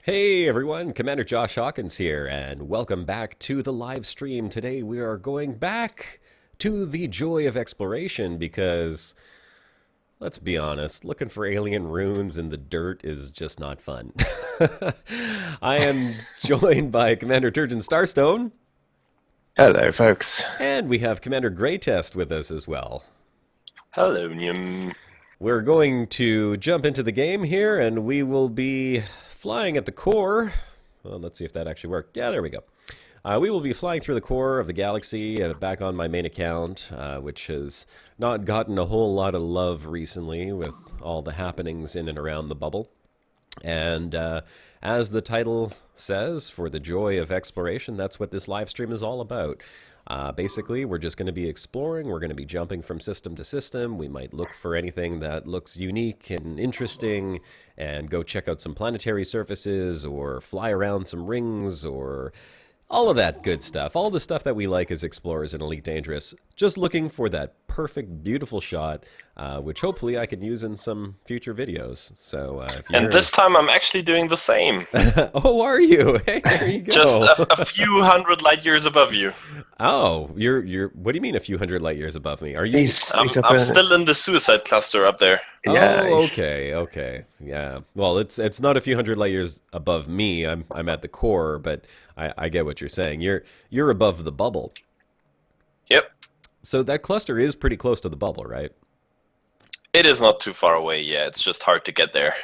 Hey everyone, Commander Josh Hawkins here, and welcome back to the live stream. Today we are going back to the joy of exploration because, let's be honest, looking for alien ruins in the dirt is just not fun. I am joined by Commander Turgeon Starstone, Hello, folks. and we have Commander Greytest with us as well. Hello, Niam. We're going to jump into the game here, and we will be flying at the core. Well, let's see if that actually worked. Yeah, there we go. We will be flying through the core of the galaxy back on my main account, which has not gotten a whole lot of love recently with all the happenings in and around the bubble. And as the title says, for the joy of exploration, that's what this live stream is all about. Basically, we're just going to be exploring. We're going to be jumping from system to system. We might look for anything that looks unique and interesting and go check out some planetary surfaces or fly around some rings or all of that good stuff. All the stuff that we like as explorers in Elite Dangerous. Just looking for that perfect, beautiful shot, which hopefully I can use in some future videos. So, if you're... And this time I'm actually doing the same. Oh, are you? Hey, there you go. Just a few hundred light years above you. Oh, you're. What do you mean a few hundred light years above me? Are you? I'm still in the suicide cluster up there. Yeah, Oh, okay, yeah. Well, it's not a few hundred light years above me. I'm at the core, but I get what you're saying. You're above the bubble. Yep. So that cluster is pretty close to the bubble, right? It is not too far away, yeah. It's just hard to get there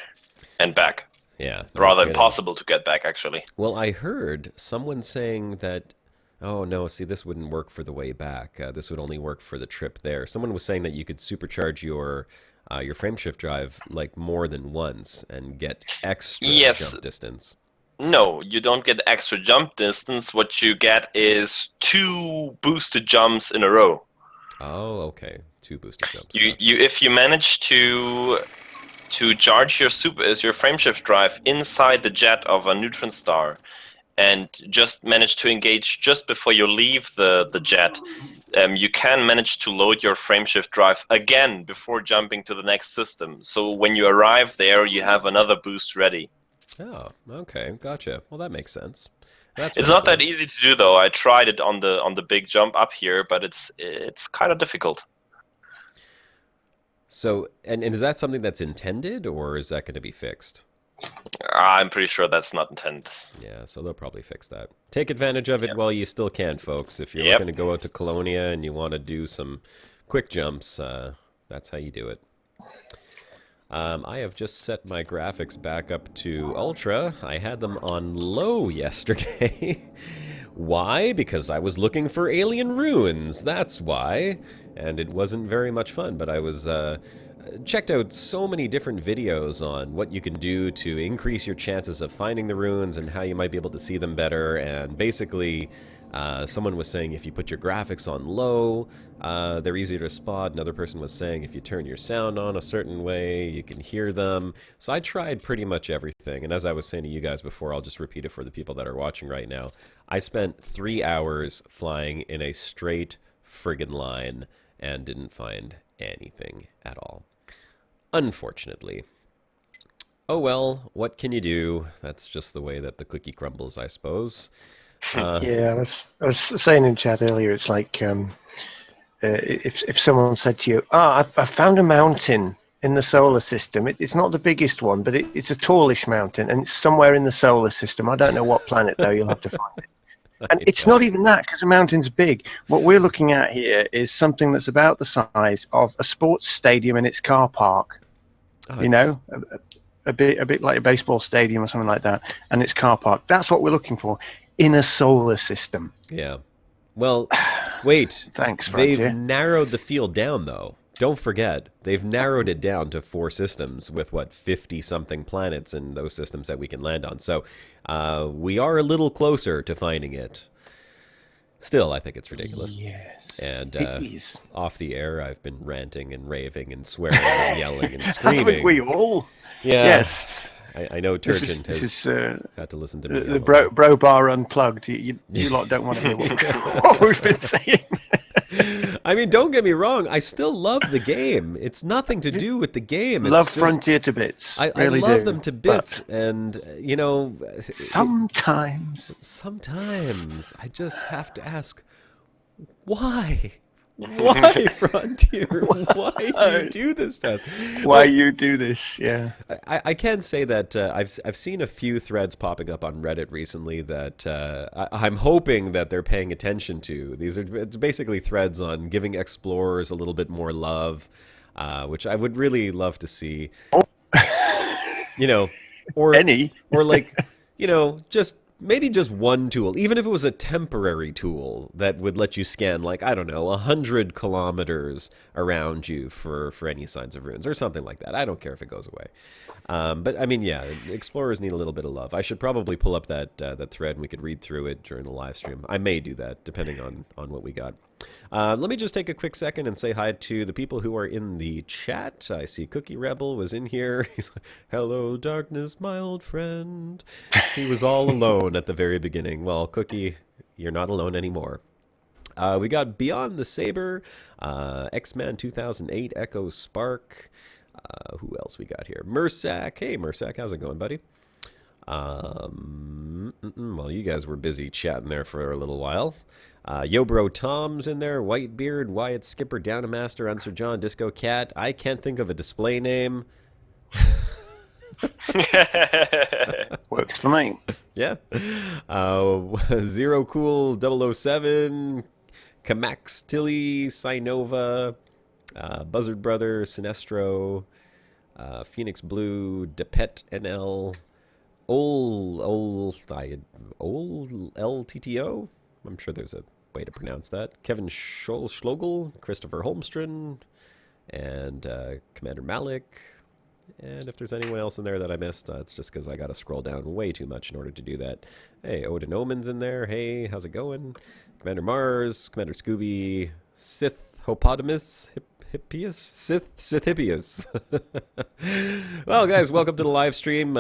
and back. Yeah. Rather kidding. impossible to get back, actually. Well, I heard someone saying that. Oh no! See, this wouldn't work for the way back. This would only work for the trip there. Someone was saying that you could supercharge your frameshift drive like more than once and get extra jump distance. No, you don't get extra jump distance. What you get is 2 boosted jumps in a row. Oh, okay. 2 boosted jumps. If you manage to charge your frameshift drive inside the jet of a neutron star, and just manage to engage just before you leave the jet, you can manage to load your frameshift drive again before jumping to the next system. So when you arrive there, you have another boost ready. Oh, okay, gotcha. Well, that makes sense. It's not that easy to do, though. I tried it on the big jump up here, but it's kind of difficult. So, and is that something that's intended, or is that going to be fixed? I'm pretty sure that's not intended. Yeah, so they'll probably fix that. Take advantage of it while you still can, folks. If you're Yep. looking to go out to Colonia and you want to do some quick jumps, that's how you do it. I have just set my graphics back up to Ultra. I had them on low yesterday. Why? Because I was looking for alien ruins. That's why. And it wasn't very much fun, but I was... checked out so many different videos on what you can do to increase your chances of finding the ruins and how you might be able to see them better. And basically, someone was saying if you put your graphics on low, they're easier to spot. Another person was saying if you turn your sound on a certain way, you can hear them. So I tried pretty much everything. And as I was saying to you guys before, I'll just repeat it for the people that are watching right now. I spent 3 hours flying in a straight friggin' line and didn't find anything at all. Unfortunately. Oh well, what can you do? That's just the way that the cookie crumbles, I suppose. Yeah, I was saying in chat earlier, it's like if someone said to you, I found a mountain in the solar system. It's not the biggest one, but it's a tallish mountain, and it's somewhere in the solar system. I don't know what planet, though. You'll have to find it. And it's not even that, because the mountain's big. What we're looking at here is something that's about the size of a sports stadium in its car park. Oh, you know, a bit like a baseball stadium or something like that, and its car park. That's what we're looking for in a solar system. Yeah. Well, wait. Thanks, They've Frontier. narrowed the field down, though. Don't forget, they've narrowed it down to 4 systems with, 50-something planets in those systems that we can land on. So we are a little closer to finding it. Still, I think it's ridiculous. Yes, And it is. off the air, I've been ranting and raving and swearing and yelling and screaming. Haven't we all? Yeah. Yes. I know Turgeon This has is had to listen to me. the bro bar unplugged. You lot don't want to hear what we've been saying. I mean, don't get me wrong. I still love the game. It's nothing to do with the game. It's Love just, Frontier to bits. I Really love do. them to But bits, and you know, sometimes sometimes I just have to ask, why? Why, Frontier? Why do you do this to us? why you do this? Yeah. I can say that I've seen a few threads popping up on Reddit recently that I'm hoping that they're paying attention to. These are basically threads on giving explorers a little bit more love, which I would really love to see. You know, or like, you know, maybe just one tool, even if it was a temporary tool that would let you scan, like, I don't know, 100 kilometers around you for any signs of ruins or something like that. I don't care if it goes away. But I mean, yeah, explorers need a little bit of love. I should probably pull up that thread and we could read through it during the live stream. I may do that depending on what we got. Let me just take a quick second and say hi to the people who are in the chat. I see Cookie Rebel was in here. He's like, hello, darkness, my old friend. He was all alone at the very beginning. Well, Cookie, you're not alone anymore. We got Beyond the Saber, X-Man 2008, Echo Spark. Who else we got here? Mursak. Hey, Mursak, how's it going, buddy? Well, you guys were busy chatting there for a little while. Yo Bro Tom's in there, Whitebeard, Wyatt Skipper, Downamaster, Unser John, Disco Cat. I can't think of a display name. Works for me. Yeah. Zero Cool 007, Kamax Tilly, Sinova, Buzzard Brother, Sinestro, Phoenix Blue, Depet NL, Old LTTO. I'm sure there's a way to pronounce that. Kevin Schlogel, Christopher Holmstrom, and Commander Malik. And if there's anyone else in there that I missed, it's just because I got to scroll down way too much in order to do that. Hey, Odin Omen's in there. Hey, how's it going? Commander Mars, Commander Scooby, Sith Hopotamus, Hippias? Sith Hippias. Well, guys, welcome to the live stream.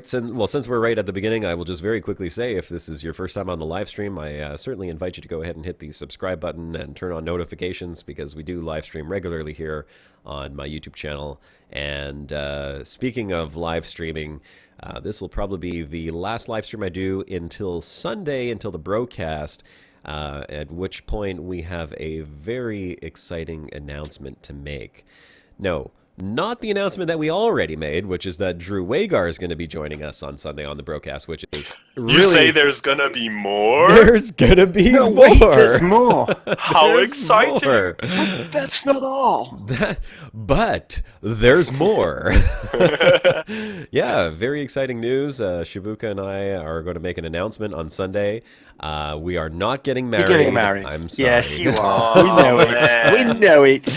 Since we're right at the beginning, I will just very quickly say, if this is your first time on the live stream, I certainly invite you to go ahead and hit the subscribe button and turn on notifications, because we do live stream regularly here on my YouTube channel. And speaking of live streaming, this will probably be the last live stream I do until Sunday, until the broadcast, at which point we have a very exciting announcement to make. No, not the announcement that we already made, which is that Drew Wagar is going to be joining us on Sunday on the broadcast, which is really... You say there's gonna be more? There's going to be more! Wait, there's more! How There's exciting! more. That's not all! But there's more. Yeah, very exciting news. Shibuka and I are going to make an announcement on Sunday. We are not getting married. You're getting married. I'm sorry. Yes, you are. Oh, We know it. man. We know it.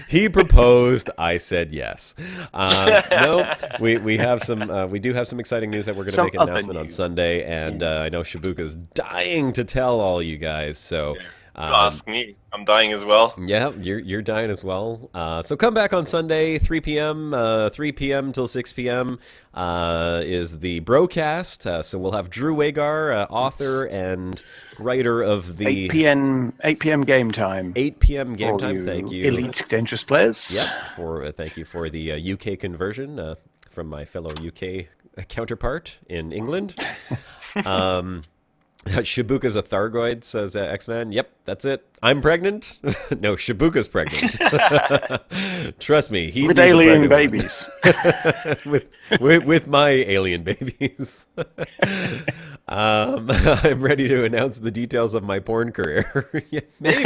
He proposed. I said yes. No, we do have some exciting news that we're going to Some make an other announcement on news. Sunday, and I know Shibuka's dying to tell all you guys. So. Ask me. I'm dying as well. Yeah, you're dying as well. So come back on Sunday, 3 p.m. 3 p.m. till 6 p.m. Is the broadcast. So we'll have Drew Wagar, author and writer of the 8 p.m. game time. 8 p.m. game for time. Thank you. Elite Dangerous players. Yep. Thank you for the UK conversion from my fellow UK counterpart in England. Shibuka's a Thargoid, says X-Man. Yep, that's it. I'm pregnant. No, Shibuka's pregnant. Trust me, he With alien babies. with my alien babies. I'm ready to announce the details of my porn career. Yeah, maybe.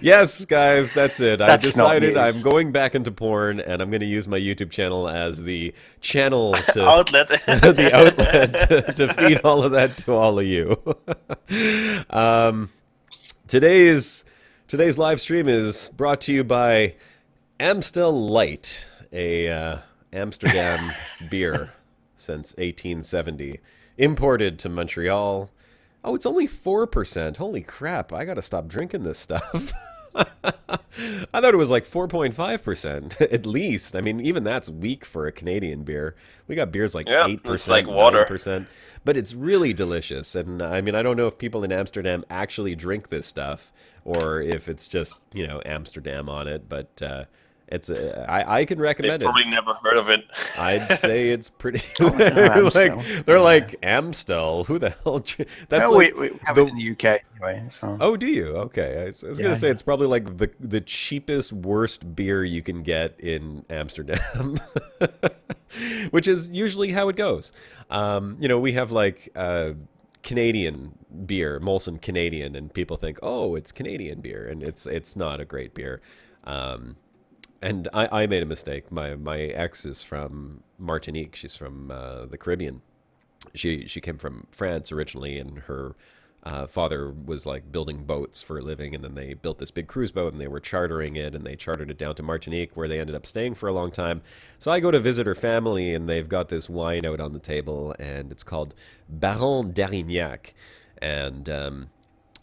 Yes, guys, that's it. I That's decided not news. I'm going back into porn, and I'm going to use my YouTube channel as the channel to Outlet. the outlet to feed all of that to all of you. Today's live stream is brought to you by Amstel Light, a Amsterdam beer since 1870, imported to Montreal. Oh, it's only 4%. Holy crap! I gotta stop drinking this stuff. I thought it was like 4.5% at least. I mean, even that's weak for a Canadian beer. We got beers like Yeah, it's like 8%, water. 9%, but it's really delicious. And I mean, I don't know if people in Amsterdam actually drink this stuff or if it's just, Amsterdam on it, but I can They recommend it. probably never heard of it. I'd say it's pretty Amstel. they're like Amstel. Who the hell? That's No, like we have the it in the UK anyway. So. Oh, do you? Okay. I was gonna say it's probably like the cheapest, worst beer you can get in Amsterdam, which is usually how it goes. We have like Canadian beer, Molson Canadian, and people think, oh, it's Canadian beer, and it's not a great beer. And I made a mistake. My ex is from Martinique. She's from the Caribbean. She came from France originally, and her father was like building boats for a living, and then they built this big cruise boat, and they were chartering it, and they chartered it down to Martinique, where they ended up staying for a long time. So I go to visit her family, and they've got this wine out on the table, and it's called Baron d'Arignac, and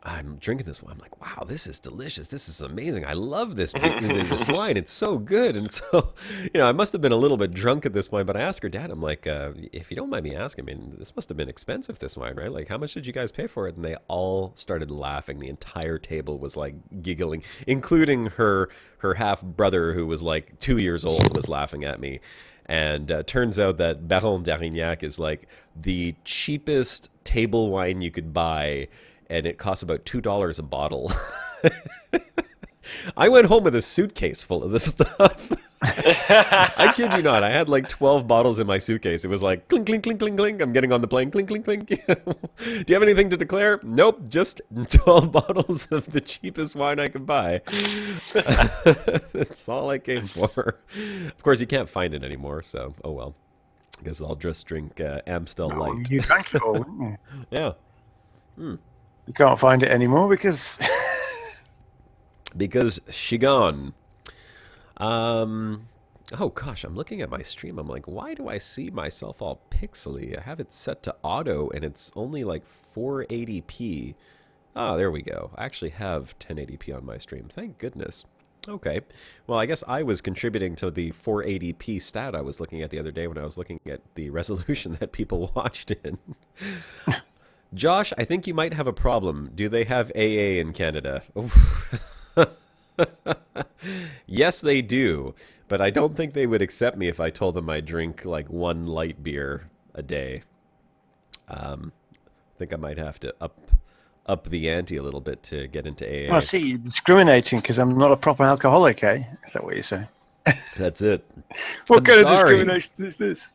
I'm drinking this wine. I'm like, wow, this is delicious. This is amazing. I love this wine. It's so good. And so, I must have been a little bit drunk at this point, but I asked her dad, I'm like, if you don't mind me asking, I mean, this must have been expensive, this wine, right? Like, how much did you guys pay for it? And they all started laughing. The entire table was like giggling, including her half brother, who was like 2 years old, was laughing at me. And turns out that Baron d'Arignac is like the cheapest table wine you could buy, and it costs about $2 a bottle. I went home with a suitcase full of this stuff. I kid you not. I had like 12 bottles in my suitcase. It was like clink, clink, clink, clink, clink. I'm getting on the plane. Clink, clink, clink. Do you have anything to declare? Nope. Just 12 bottles of the cheapest wine I could buy. That's all I came for. Of course, you can't find it anymore. So, oh well. I guess I'll just drink Amstel Light. You drank it all, didn't you? Yeah. You can't find it anymore because... Because she gone. Oh gosh, I'm looking at my stream. I'm like, why do I see myself all pixely? I have it set to auto, and it's only like 480p. Oh, there we go. I actually have 1080p on my stream. Thank goodness. Okay. Well, I guess I was contributing to the 480p stat I was looking at the other day when I was looking at the resolution that people watched in. Josh, I think you might have a problem. Do they have AA in Canada? Yes, they do. But I don't think they would accept me if I told them I drink like one light beer a day. I think I might have to up the ante a little bit to get into AA. Well, see, you're discriminating because I'm not a proper alcoholic, eh? Is that what you're saying? That's it. What kind of sorry. discrimination is this?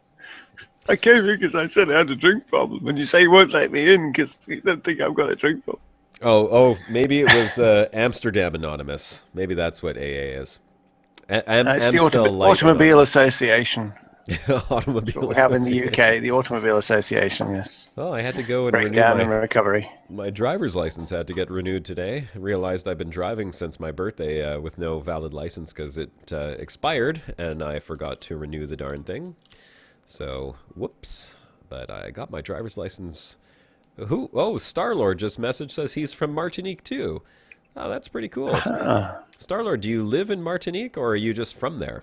I came here because I said I had a drink problem, and you say you won't let me in because you don't think I've got a drink problem. Oh, maybe it was Amsterdam Anonymous. Maybe that's what AA is. It's Amstel the Light Automobile Anonymous. Association. Automobile What we have in the Association. UK, the Automobile Association, yes. Well, I had to go and Breakdown and renew recovery. my driver's license. Had to get renewed today. I realized I've been driving since my birthday with no valid license because it expired, and I forgot to renew the darn thing. So, whoops. But I got my driver's license. Oh, Starlord just messaged, says he's from Martinique too. Oh, that's pretty cool. Starlord, do you live in Martinique or are you just from there?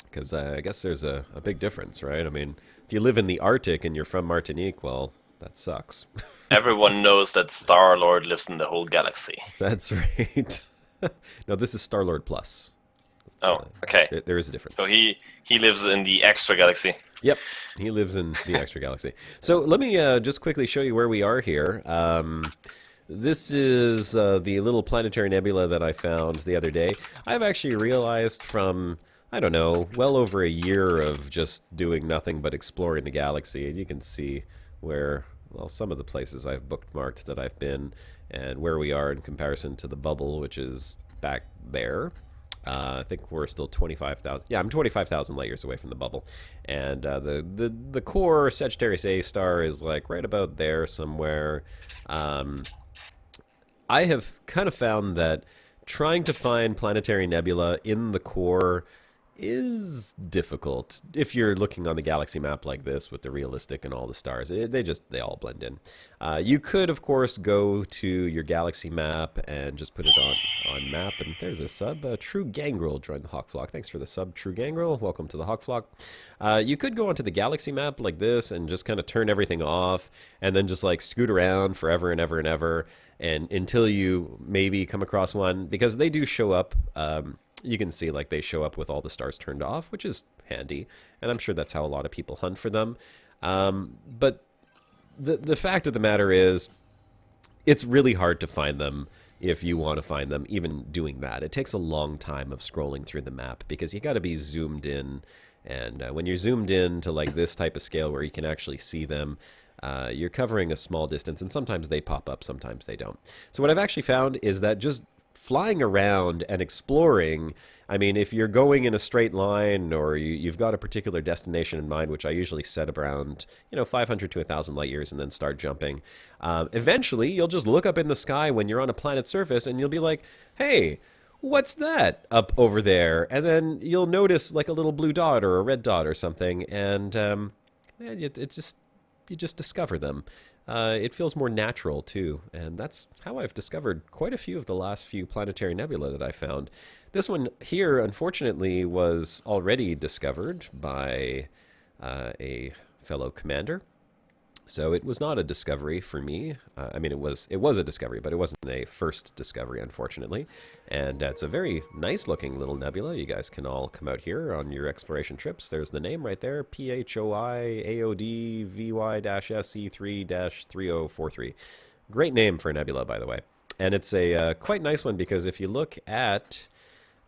Because I guess there's a big difference, right? I mean, if you live in the Arctic and you're from Martinique, well, that sucks. Everyone knows that Star-Lord lives in the whole galaxy. That's right. No, this is Starlord Plus. Oh, okay. There is a difference. So he lives in the extra galaxy. Yep, he lives in the extra galaxy. So let me just quickly show you where we are here. This is the little planetary nebula that I found the other day. I've actually realized from, I don't know, well over a year of just doing nothing but exploring the galaxy, and you can see where, well, some of the places I've bookmarked that I've been and where we are in comparison to the bubble, which is back there. I think we're still 25,000. Yeah, I'm 25,000 light years away from the bubble, and the core Sagittarius A star is like right about there somewhere. I have kind of found that trying to find planetary nebula in the core is difficult if you're looking on the galaxy map like this with the realistic and all the stars. They all blend in. You could, of course, go to your galaxy map and just put it on map. And there's a sub. True Gangrel joined the Hawk Flock. Thanks for the sub, True Gangrel. Welcome to the Hawk Flock. You could go onto the galaxy map like this and just kind of turn everything off and then just like scoot around forever and ever and ever and until you maybe come across one, because they do show up. You can see like they show up with all the stars turned off, which is handy, and I'm sure that's how a lot of people hunt for them. But the fact of the matter is, it's really hard to find them if you want to find them. Even doing that, it takes a long time of scrolling through the map because you got to be zoomed in, and when you're zoomed in to like this type of scale where you can actually see them, you're covering a small distance, and sometimes they pop up, sometimes they don't. So what I've actually found is that just flying around and exploring, I mean, if you're going in a straight line or you've got a particular destination in mind, which I usually set around, 500 to 1,000 light years and then start jumping, eventually you'll just look up in the sky when you're on a planet's surface and you'll be like, hey, what's that up over there? And then you'll notice like a little blue dot or a red dot or something, and you just discover them. It feels more natural, too, and that's how I've discovered quite a few of the last few planetary nebula that I found. This one here, unfortunately, was already discovered by a fellow commander, so it was not a discovery for me. I mean, it was a discovery, but it wasn't a first discovery, unfortunately, and it's a very nice-looking little nebula. You guys can all come out here on your exploration trips. There's the name right there, PHOI-AOD-VY-SE3-3043. Great name for a nebula, by the way. And it's a quite nice one because if you look at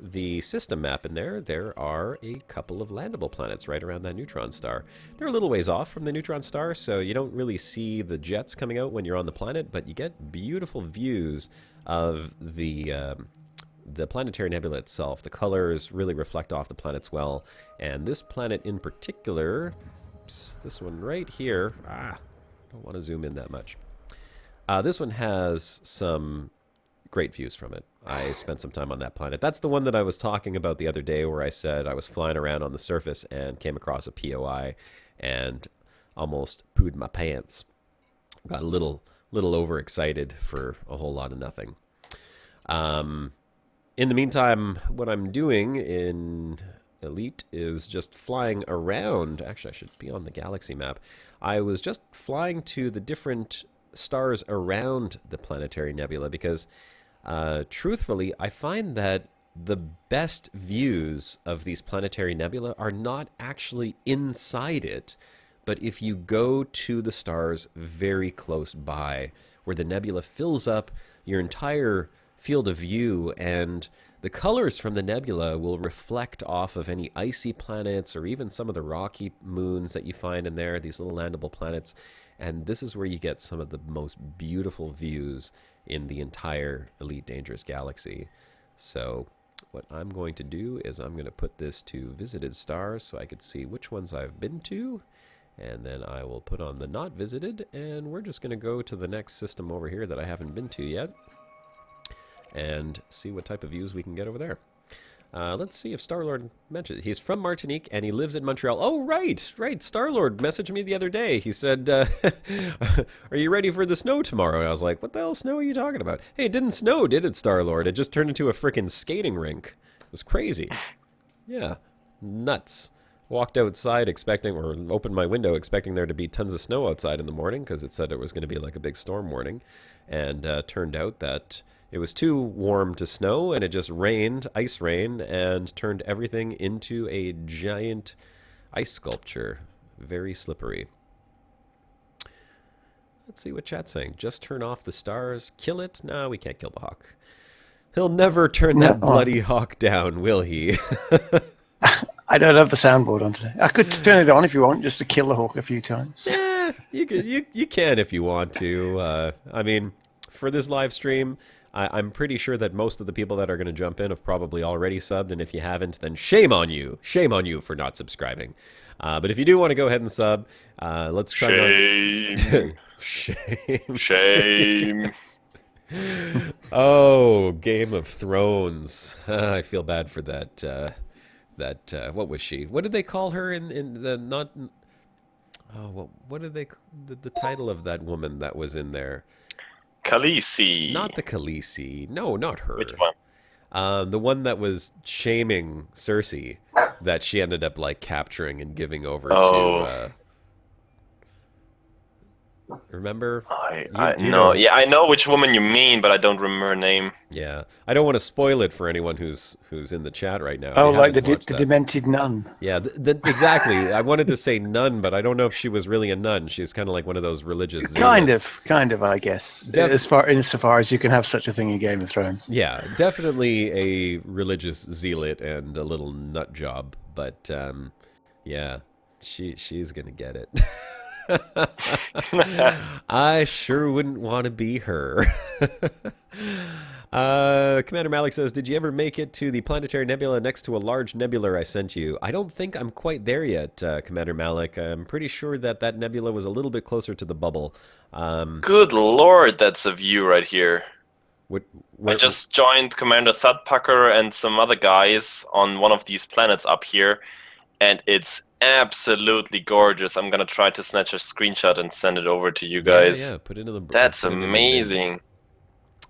the system map in there, there are a couple of landable planets right around that neutron star. They're a little ways off from the neutron star, so you don't really see the jets coming out when you're on the planet, but you get beautiful views of the planetary nebula itself. The colors really reflect off the planets well, and this planet in particular, this one right here, don't want to zoom in that much. This one has some great views from it. I spent some time on that planet. That's the one that I was talking about the other day where I said I was flying around on the surface and came across a POI and almost pooed my pants. Got a little overexcited for a whole lot of nothing. In the meantime, what I'm doing in Elite is just flying around. Actually, I should be on the galaxy map. I was just flying to the different stars around the planetary nebula because truthfully, I find that the best views of these planetary nebula are not actually inside it, but if you go to the stars very close by, where the nebula fills up your entire field of view, and the colors from the nebula will reflect off of any icy planets or even some of the rocky moons that you find in there, these little landable planets. And this is where you get some of the most beautiful views in the entire Elite Dangerous Galaxy. So what I'm going to do is I'm going to put this to visited stars so I can see which ones I've been to. And then I will put on the not visited, and we're just going to go to the next system over here that I haven't been to yet and see what type of views we can get over there. Let's see if Star-Lord mentioned it. He's from Martinique and he lives in Montreal. Oh, right. Star-Lord messaged me the other day. He said, are you ready for the snow tomorrow? And I was like, what the hell snow are you talking about? Hey, it didn't snow, did it, Star-Lord? It just turned into a frickin' skating rink. It was crazy. Yeah, nuts. Walked outside expecting, or opened my window expecting there to be tons of snow outside in the morning because it said it was going to be like a big storm warning. And turned out that it was too warm to snow, and it just rained, ice rain, and turned everything into a giant ice sculpture. Very slippery. Let's see what chat's saying. Just turn off the stars. Kill it? No, we can't kill the hawk. He'll never turn that bloody hawk down, will he? I don't have the soundboard on today. I could turn it on if you want, just to kill the hawk a few times. Yeah, you can if you want to. I mean, for this live stream, I'm pretty sure that most of the people that are going to jump in have probably already subbed, and if you haven't, then shame on you. Shame on you for not subscribing. But if you do want to go ahead and sub, let's try. Shame. Shame. Shame. Oh, Game of Thrones. I feel bad for that that what was she? What did they call her in the not? Oh, what did they the title of that woman that was in there? Khaleesi. Not the Khaleesi. No, not her. Which one? The one that was shaming Cersei, that she ended up like capturing and giving over to. Remember? No. Yeah, I know which woman you mean, but I don't remember her name. Yeah, I don't want to spoil it for anyone who's in the chat right now. Oh, like the demented nun. Yeah, exactly. I wanted to say nun, but I don't know if she was really a nun. She's kind of like one of those religious. Kind of, I guess. Insofar as you can have such a thing in Game of Thrones. Yeah, definitely a religious zealot and a little nut job, but yeah, she's gonna get it. I sure wouldn't want to be her. Commander Malik says, did you ever make it to the planetary nebula next to a large nebula I sent you? I don't think I'm quite there yet, Commander Malik. I'm pretty sure that nebula was a little bit closer to the bubble. Good lord, that's a view right here. I just joined Commander Thudpucker and some other guys on one of these planets up here, and it's absolutely gorgeous. I'm gonna try to snatch a screenshot and send it over to you guys. Yeah, put it in the. That's amazing.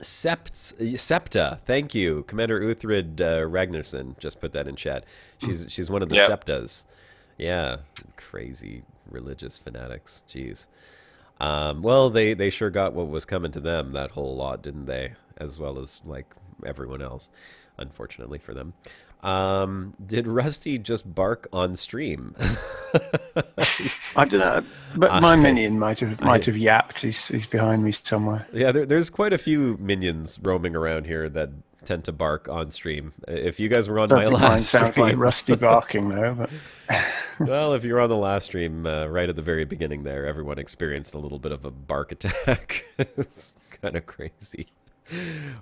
Septa, thank you, Commander Uthrid Ragnarsson. Just put that in chat. She's one of the Septas. Yeah, crazy religious fanatics. Jeez. Well, they sure got what was coming to them, that whole lot, didn't they? As well as like everyone else, unfortunately for them. Did Rusty just bark on stream? I don't know, but my minion might have yapped. He's behind me somewhere. Yeah, there's quite a few minions roaming around here that tend to bark on stream. If you guys were on my last stream, sounds like Rusty barking though. But well, if you're on the last stream, right at the very beginning there, everyone experienced a little bit of a bark attack. It was kind of crazy.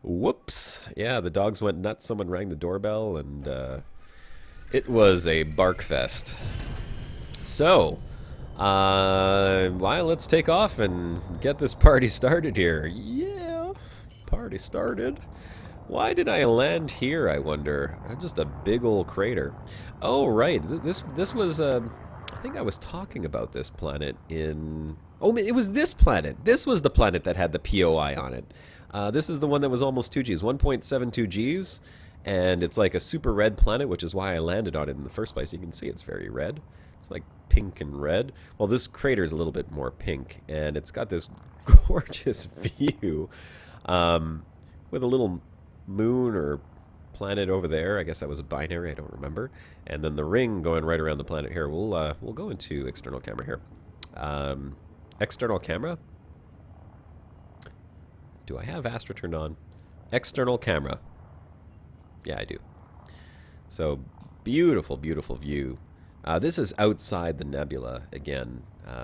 Whoops. Yeah, the dogs went nuts. Someone rang the doorbell, and it was a bark fest. So, well, let's take off and get this party started here. Yeah, party started. Why did I land here, I wonder? Just a big old crater. Oh, right. This was, I think I was talking about this planet in... Oh, it was this planet. This was the planet that had the POI on it. This is the one that was almost 2 Gs, 1.72 Gs, and it's like a super red planet, which is why I landed on it in the first place. You can see it's very red. It's like pink and red. Well, this crater is a little bit more pink, and it's got this gorgeous view with a little moon or planet over there. I guess that was a binary. I don't remember. And then the ring going right around the planet here. We'll go into external camera here. External camera. Do I have Astra turned on? External camera. Yeah, I do. So, beautiful, beautiful view. This is outside the nebula again.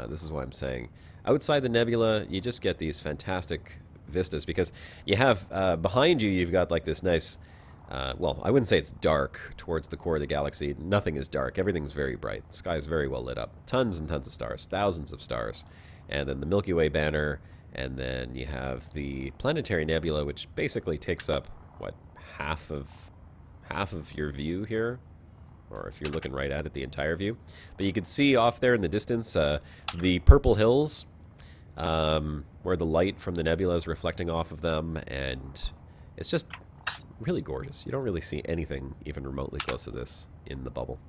This is what I'm saying. Outside the nebula, you just get these fantastic vistas because you have, behind you, you've got like this nice, well, I wouldn't say it's dark towards the core of the galaxy. Nothing is dark. Everything's very bright. The sky is very well lit up. Tons and tons of stars. Thousands of stars. And then the Milky Way banner. And then you have the planetary nebula, which basically takes up, what, half of your view here? Or if you're looking right at it, the entire view. But you can see off there in the distance the purple hills, where the light from the nebula is reflecting off of them. And it's just really gorgeous. You don't really see anything even remotely close to this in the bubble.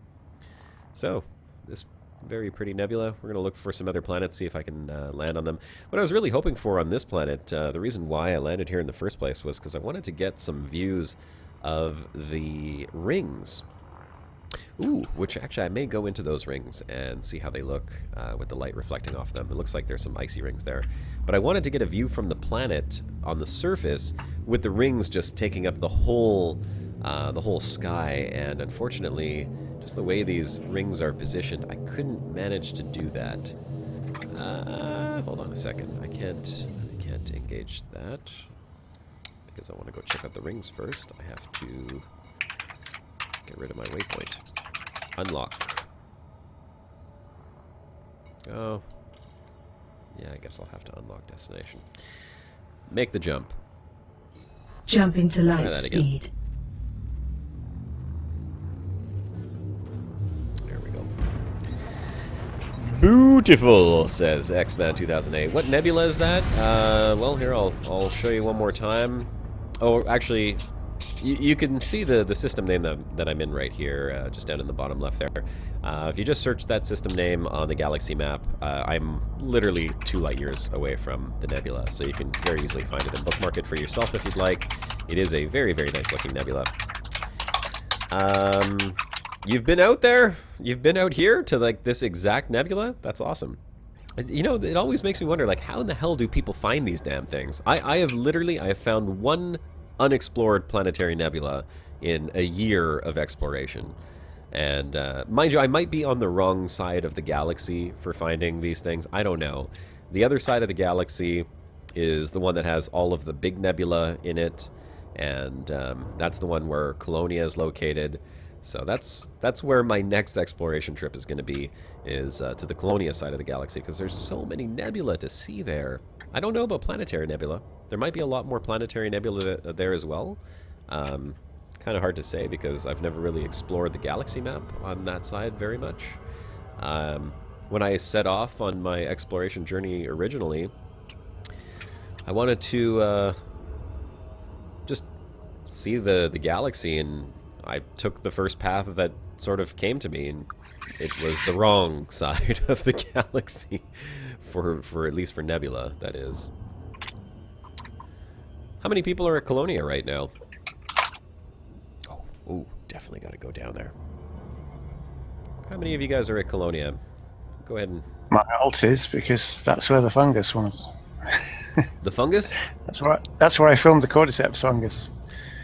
So, this very pretty nebula. We're going to look for some other planets, see if I can land on them. What I was really hoping for on this planet, the reason why I landed here in the first place was because I wanted to get some views of the rings. Ooh, which actually I may go into those rings and see how they look with the light reflecting off them. It looks like there's some icy rings there. But I wanted to get a view from the planet on the surface with the rings just taking up the whole sky, and unfortunately, just the way these rings are positioned, I couldn't manage to do that. Hold on a second. I can't engage that because I want to go check out the rings first. I have to get rid of my waypoint. Unlock. Oh. Yeah, I guess I'll have to unlock destination. Make the jump. Jumping to light speed. Beautiful, says X-Man 2008. What nebula is that? Well, here, I'll show you one more time. Oh, actually, you can see the system name that I'm in right here, just down in the bottom left there. If you just search that system name on the galaxy map, I'm literally 2 light years away from the nebula, so you can very easily find it and bookmark it for yourself if you'd like. It is a very, very nice looking nebula. You've been out there? You've been out here to, like, this exact nebula? That's awesome. You know, it always makes me wonder, like, how in the hell do people find these damn things? I have found one unexplored planetary nebula in a year of exploration. And, mind you, I might be on the wrong side of the galaxy for finding these things. I don't know. The other side of the galaxy is the one that has all of the big nebula in it. And that's the one where Colonia is located. So that's where my next exploration trip is going to be, is to the Colonia side of the galaxy, because there's so many nebula to see there. I don't know about planetary nebula. There might be a lot more planetary nebula there as well. Kind of hard to say because I've never really explored the galaxy map on that side very much. When I set off on my exploration journey originally, I wanted to just see the galaxy, and I took the first path that sort of came to me, and it was the wrong side of the galaxy, for at least for nebula, that is. How many people are at Colonia right now? Oh, ooh, definitely got to go down there. How many of you guys are at Colonia? Go ahead and... My alt is, because that's where the fungus was. The fungus? That's where I filmed the Cordyceps fungus.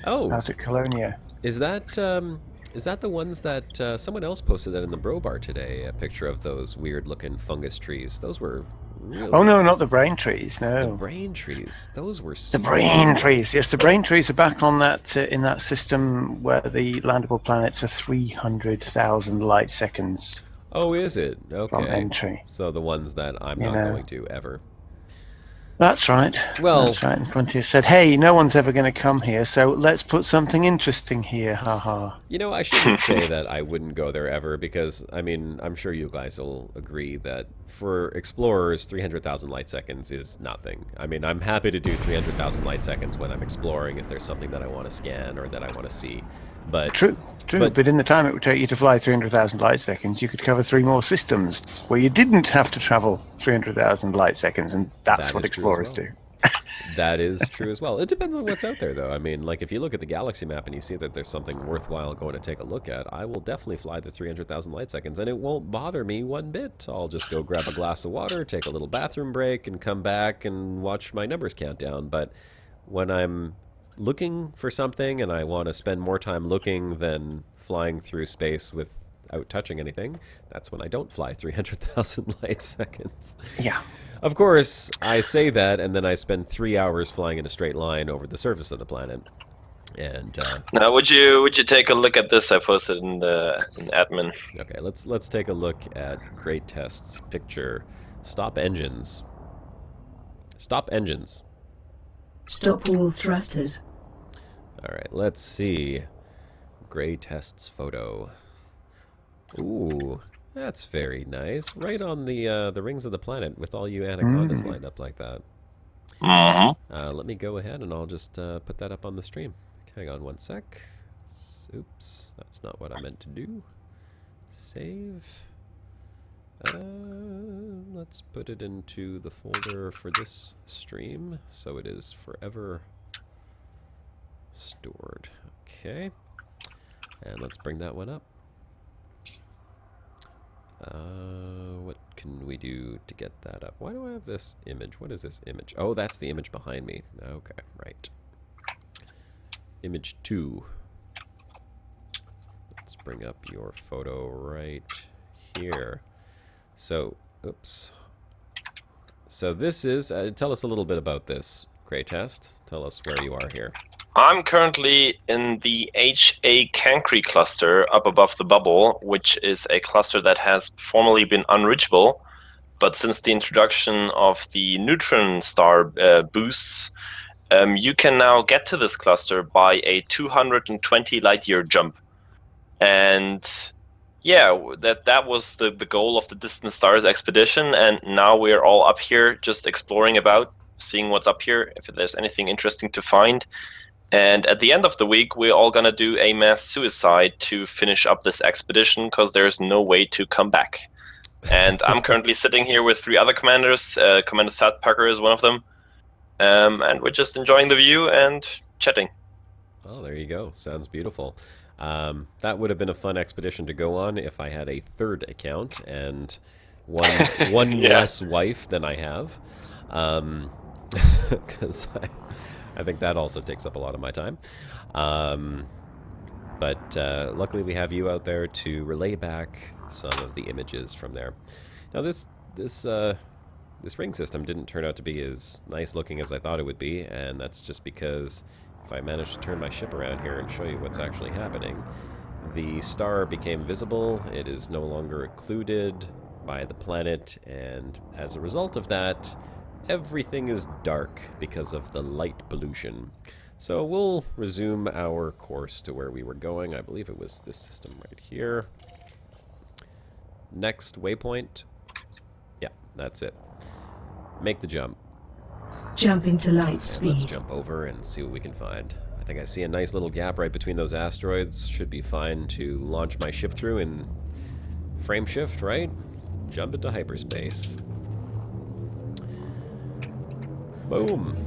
Oh. That's at Colonia. Is that the ones that someone else posted that in the bro bar today? A picture of those weird-looking fungus trees. Those were really... Oh no, not the brain trees. No. The brain trees. Those were the brain trees. Yes, the brain trees are back on that in that system where the landable planets are 300,000 light seconds. Oh, is it? Okay. From entry. So the ones that I'm not going to ever. That's right. Well, that's right. And Frontier said, "Hey, no one's ever going to come here, so let's put something interesting here." Haha. You know, I shouldn't say that I wouldn't go there ever, because I mean, I'm sure you guys will agree that for explorers, 300,000 light seconds is nothing. I mean, I'm happy to do 300,000 light seconds when I'm exploring if there's something that I want to scan or that I want to see. But true. But in the time it would take you to fly 300,000 light seconds, you could cover 3 more systems where you didn't have to travel 300,000 light seconds, and that's what explorers do. That is true as well. It depends on what's out there, though. I mean, like, if you look at the galaxy map and you see that there's something worthwhile going to take a look at, I will definitely fly the 300,000 light seconds, and it won't bother me one bit. I'll just go grab a glass of water, take a little bathroom break, and come back and watch my numbers count down. But when I'm looking for something and I want to spend more time looking than flying through space without touching anything, that's when I don't fly 300,000 light seconds. Yeah. Of course, I say that, and then I spend 3 hours flying in a straight line over the surface of the planet. And now, would you take a look at this I posted in admin? Okay, let's take a look at Great Test's picture. Stop engines. Stop engines. Stop all thrusters. All right, let's see. Gray Test's photo. Ooh, that's very nice. Right on the rings of the planet with all you anacondas lined up like that. Let me go ahead and I'll just put that up on the stream. Hang on one sec. Oops, that's not what I meant to do. Save. Let's put it into the folder for this stream so it is forever stored. Okay, and let's bring that one up. What can we do to get that up? Why do I have this image? What is this image? Oh, that's the image behind me. Okay, right. Image 2. Let's bring up your photo right here. So, oops. So this is, tell us a little bit about this, Grey Test. Tell us where you are here. I'm currently in the HA Cancri cluster up above the bubble, which is a cluster that has formerly been unreachable, but since the introduction of the neutron star boosts, you can now get to this cluster by a 220 light-year jump. And yeah, that was the goal of the Distant Stars expedition, and now we're all up here just exploring about, seeing what's up here, if there's anything interesting to find. And at the end of the week, we're all gonna do a mass suicide to finish up this expedition, because there's no way to come back. And I'm currently sitting here with 3 other commanders. Commander Thad Parker is one of them. And we're just enjoying the view and chatting. Oh, there you go. Sounds beautiful. That would have been a fun expedition to go on if I had a 3rd account and one Yeah. less wife than I have. Because I think that also takes up a lot of my time. But luckily we have you out there to relay back some of the images from there. Now this ring system didn't turn out to be as nice looking as I thought it would be, and that's just because if I manage to turn my ship around here and show you what's actually happening, the star became visible, it is no longer occluded by the planet, and as a result of that, everything is dark because of the light pollution. So we'll resume our course to where we were going. I believe it was this system right here. Next waypoint. Yeah, that's it. Make the jump. Jumping to light And let's speed. jump over and see what we can find. I think I see a nice little gap right between those asteroids. Should be fine to launch my ship through in frame shift, right? Jump into hyperspace. Boom.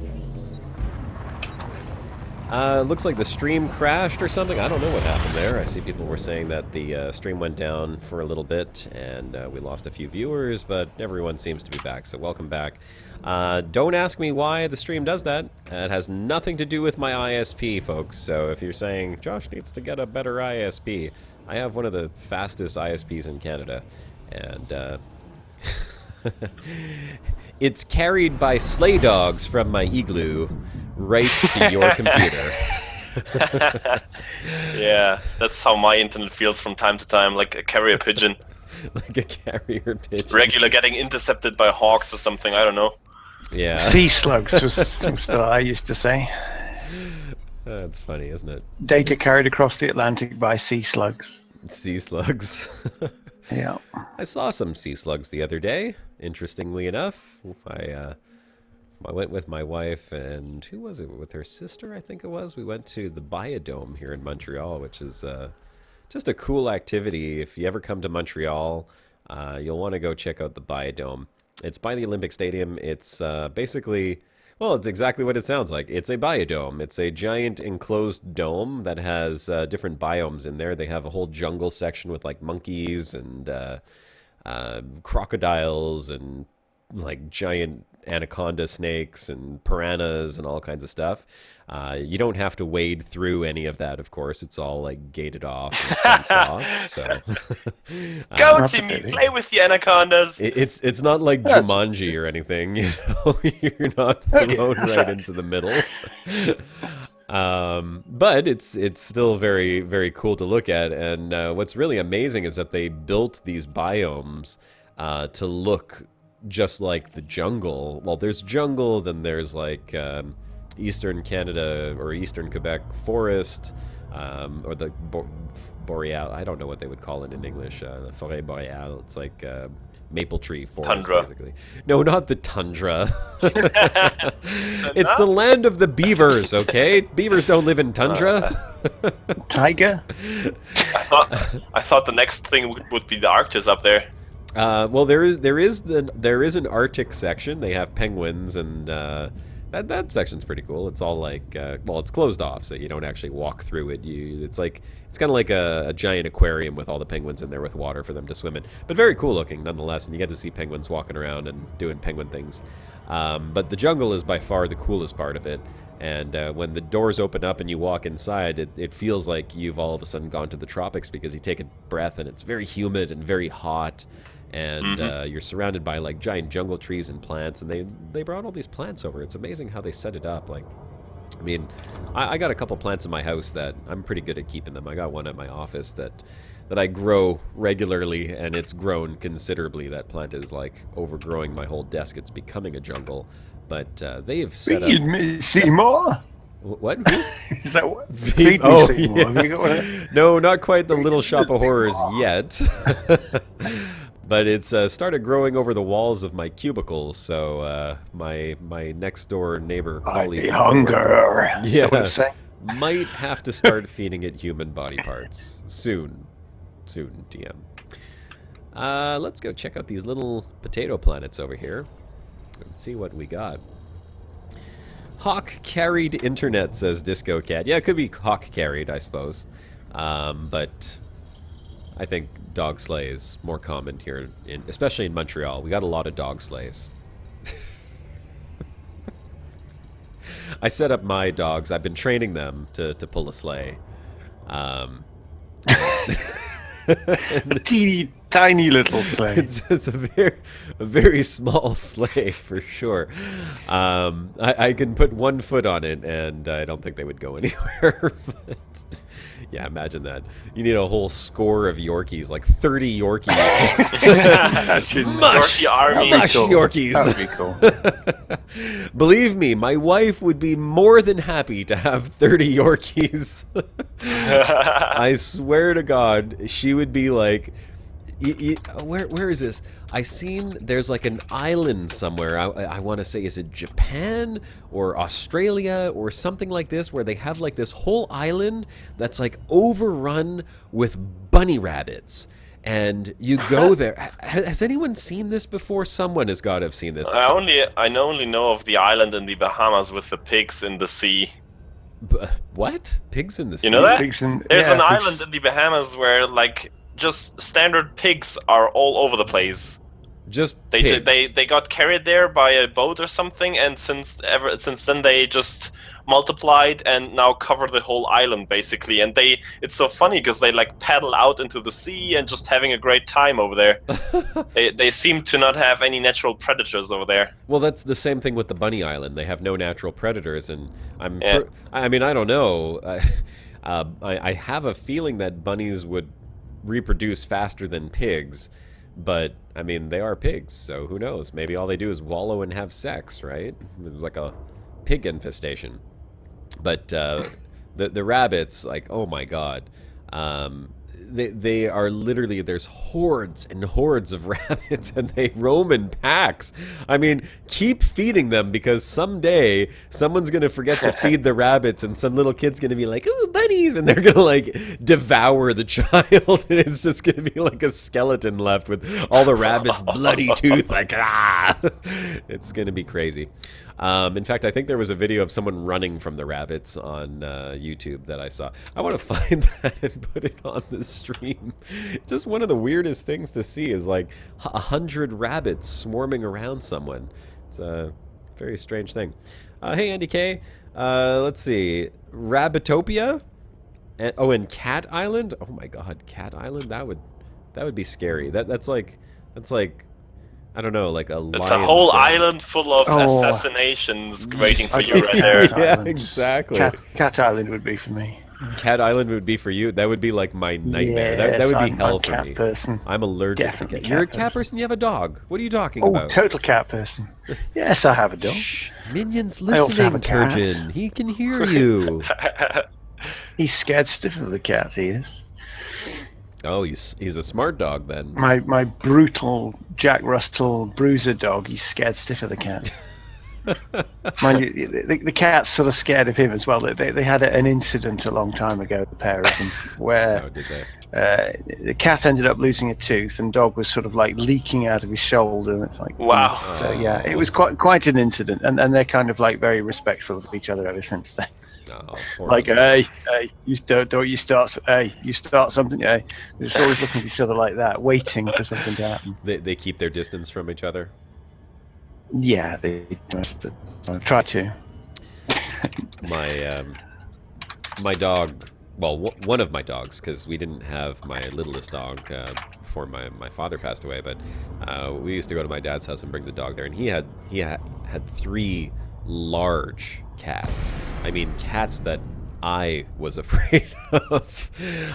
Looks like the stream crashed or something. I don't know what happened there. I see people were saying that the stream went down for a little bit and we lost a few viewers, but everyone seems to be back, so welcome back. Don't ask me why the stream does that. It has nothing to do with my ISP, folks. So if you're saying, Josh needs to get a better ISP, I have one of the fastest ISPs in Canada. And it's carried by sleigh dogs from my igloo right to your computer. Yeah, that's how my internet feels from time to time, like a carrier pigeon. Like a carrier pigeon. Regular getting intercepted by hawks or something, I don't know. Yeah. Sea slugs was what I used to say. That's funny, isn't it? Data carried across the Atlantic by sea slugs. Sea slugs. Yeah. I saw some sea slugs the other day, interestingly enough. I went with my wife and who was it? With her sister, I think it was. We went to the Biodome here in Montreal, which is just a cool activity. If you ever come to Montreal, you'll want to go check out the Biodome. It's by the Olympic Stadium. It's basically, well, it's exactly what it sounds like. It's a biodome. It's a giant enclosed dome that has different biomes in there. They have a whole jungle section with like monkeys and crocodiles and like giant anaconda snakes and piranhas and all kinds of stuff. You don't have to wade through any of that, of course. It's all like gated off and fenced off. So Go, Not Timmy, really. play with the anacondas. it's not like Jumanji or anything, you know. You're not thrown right into the middle. But it's still very, very cool to look at. And what's really amazing is that they built these biomes to look just like the jungle. Well, there's jungle, then there's like Eastern Canada or Eastern Quebec forest, or the boreal. I don't know what they would call it in English. The forêt boréale. It's like maple tree forest, Tundra. basically. No, not the tundra. It's the land of the beavers. Okay, beavers don't live in tundra. Tiger? I thought the next thing would be the Arctis up there. Well, there is an Arctic section. They have penguins, and that section's pretty cool. It's all like well, it's closed off, so you don't actually walk through it. It's kind of like a giant aquarium with all the penguins in there with water for them to swim in. But very cool looking nonetheless, and you get to see penguins walking around and doing penguin things. But the jungle is by far the coolest part of it. And when the doors open up and you walk inside, it feels like you've all of a sudden gone to the tropics, because you take a breath and it's very humid and very hot. And you're surrounded by like giant jungle trees and plants, and they brought all these plants over. It's amazing how they set it up. Like, I mean, I got a couple plants in my house that I'm pretty good at keeping them. I got one at my office that I grow regularly, and it's grown considerably. That plant is like overgrowing my whole desk. It's becoming a jungle. But they have set up. Feed me, Seymour. What? Is that what? Veep? Feed me, Oh, Seymour. yeah. Have you got one? No, not quite the Little Shop of Horrors yet. But it's started growing over the walls of my cubicles, so my next door neighbor I colleague be hunger. Yeah. Is that what it's saying? might have to start feeding it human body parts soon. Soon, DM. Let's go check out these little potato planets over here. Let's see what we got. Hawk carried internet, says Disco Cat. Yeah, it could be hawk carried, I suppose. But I think dog sleigh is more common here, especially in Montreal. We got a lot of dog sleighs. I set up my dogs. I've been training them to pull a sleigh. A teeny tiny little sleigh. It's a very small sleigh for sure. I can put 1 foot on it, and I don't think they would go anywhere. But yeah, imagine that. You need a whole score of Yorkies, like 30 Yorkies. Mush! Yorkie army. Mush Cool. Yorkies! That would be cool. Believe me, my wife would be more than happy to have 30 Yorkies. I swear to God, she would be like, where is this? I seen there's like an island somewhere. I want to say, is it Japan or Australia or something like this, where they have like this whole island that's like overrun with bunny rabbits. And you go there. Has anyone seen this before? Someone has got to have seen this. I only know of the island in the Bahamas with the pigs in the sea. What? Pigs in the sea? You know that? Pigs and- There's yeah, an pigs- island in the Bahamas where like just standard pigs are all over the place. Just They pigs. they got carried there by a boat or something, and since then they just multiplied and now cover the whole island basically. And it's so funny because they like paddle out into the sea and just having a great time over there. they seem to not have any natural predators over there. Well, that's the same thing with the Bunny Island. They have no natural predators, and Yeah. I mean, I don't know. I have a feeling that bunnies would reproduce faster than pigs, but I mean, they are pigs, so who knows? Maybe all they do is wallow and have sex, right? It's like a pig infestation. But the rabbits, like, oh my God. They are literally, there's hordes and hordes of rabbits, and they roam in packs. I mean, keep feeding them, because someday someone's going to forget to feed the rabbits, and some little kid's going to be like, ooh, bunnies, and they're going to like devour the child, and it's just going to be like a skeleton left with all the rabbits' bloody tooth, like, ah! It's going to be crazy. In fact, I think there was a video of someone running from the rabbits on YouTube that I saw. I want to find that and put it on the stream. Just one of the weirdest things to see is like 100 rabbits swarming around someone. It's a very strange thing. Hey, Andy K. Let's see. Rabbitopia? And Cat Island? Oh my God, Cat Island? That would be scary. That's like I don't know, like a lion. It's a whole thing. island full of Oh. assassinations waiting for you right there. Yeah, Island. exactly. Cat Island would be for me. Cat Island would be for you. That would be like my nightmare. That Yes, would be I'm hell a for cat me. person. I'm allergic Definitely to cat. You're a cat cat person. person. You have a dog. What are you talking Oh, about? total cat person. Yes, I have a dog. Shh, Minion's I also have listening, a cat. Turgeon. He can hear you. He's scared stiff of the cat, he is. Oh, he's a smart dog then. My brutal Jack Russell bruiser dog, he's scared stiff of the cat. Mind you, the cat's sort of scared of him as well. They had an incident a long time ago, the pair of them, where Oh, did they? the cat ended up losing a tooth, and dog was sort of like leaking out of his shoulder. And it's like, Wow. So yeah, it was quite an incident, and they're kind of like very respectful of each other ever since then. Oh, poor Like, dog. hey, you start something, hey. They're just always looking at each other like that, waiting for something to happen. They keep their distance from each other. Yeah, they try to. My dog, well, one of my dogs, because we didn't have my littlest dog before my father passed away, but we used to go to my dad's house and bring the dog there, and he had 3 large cats. I mean, cats that I was afraid of.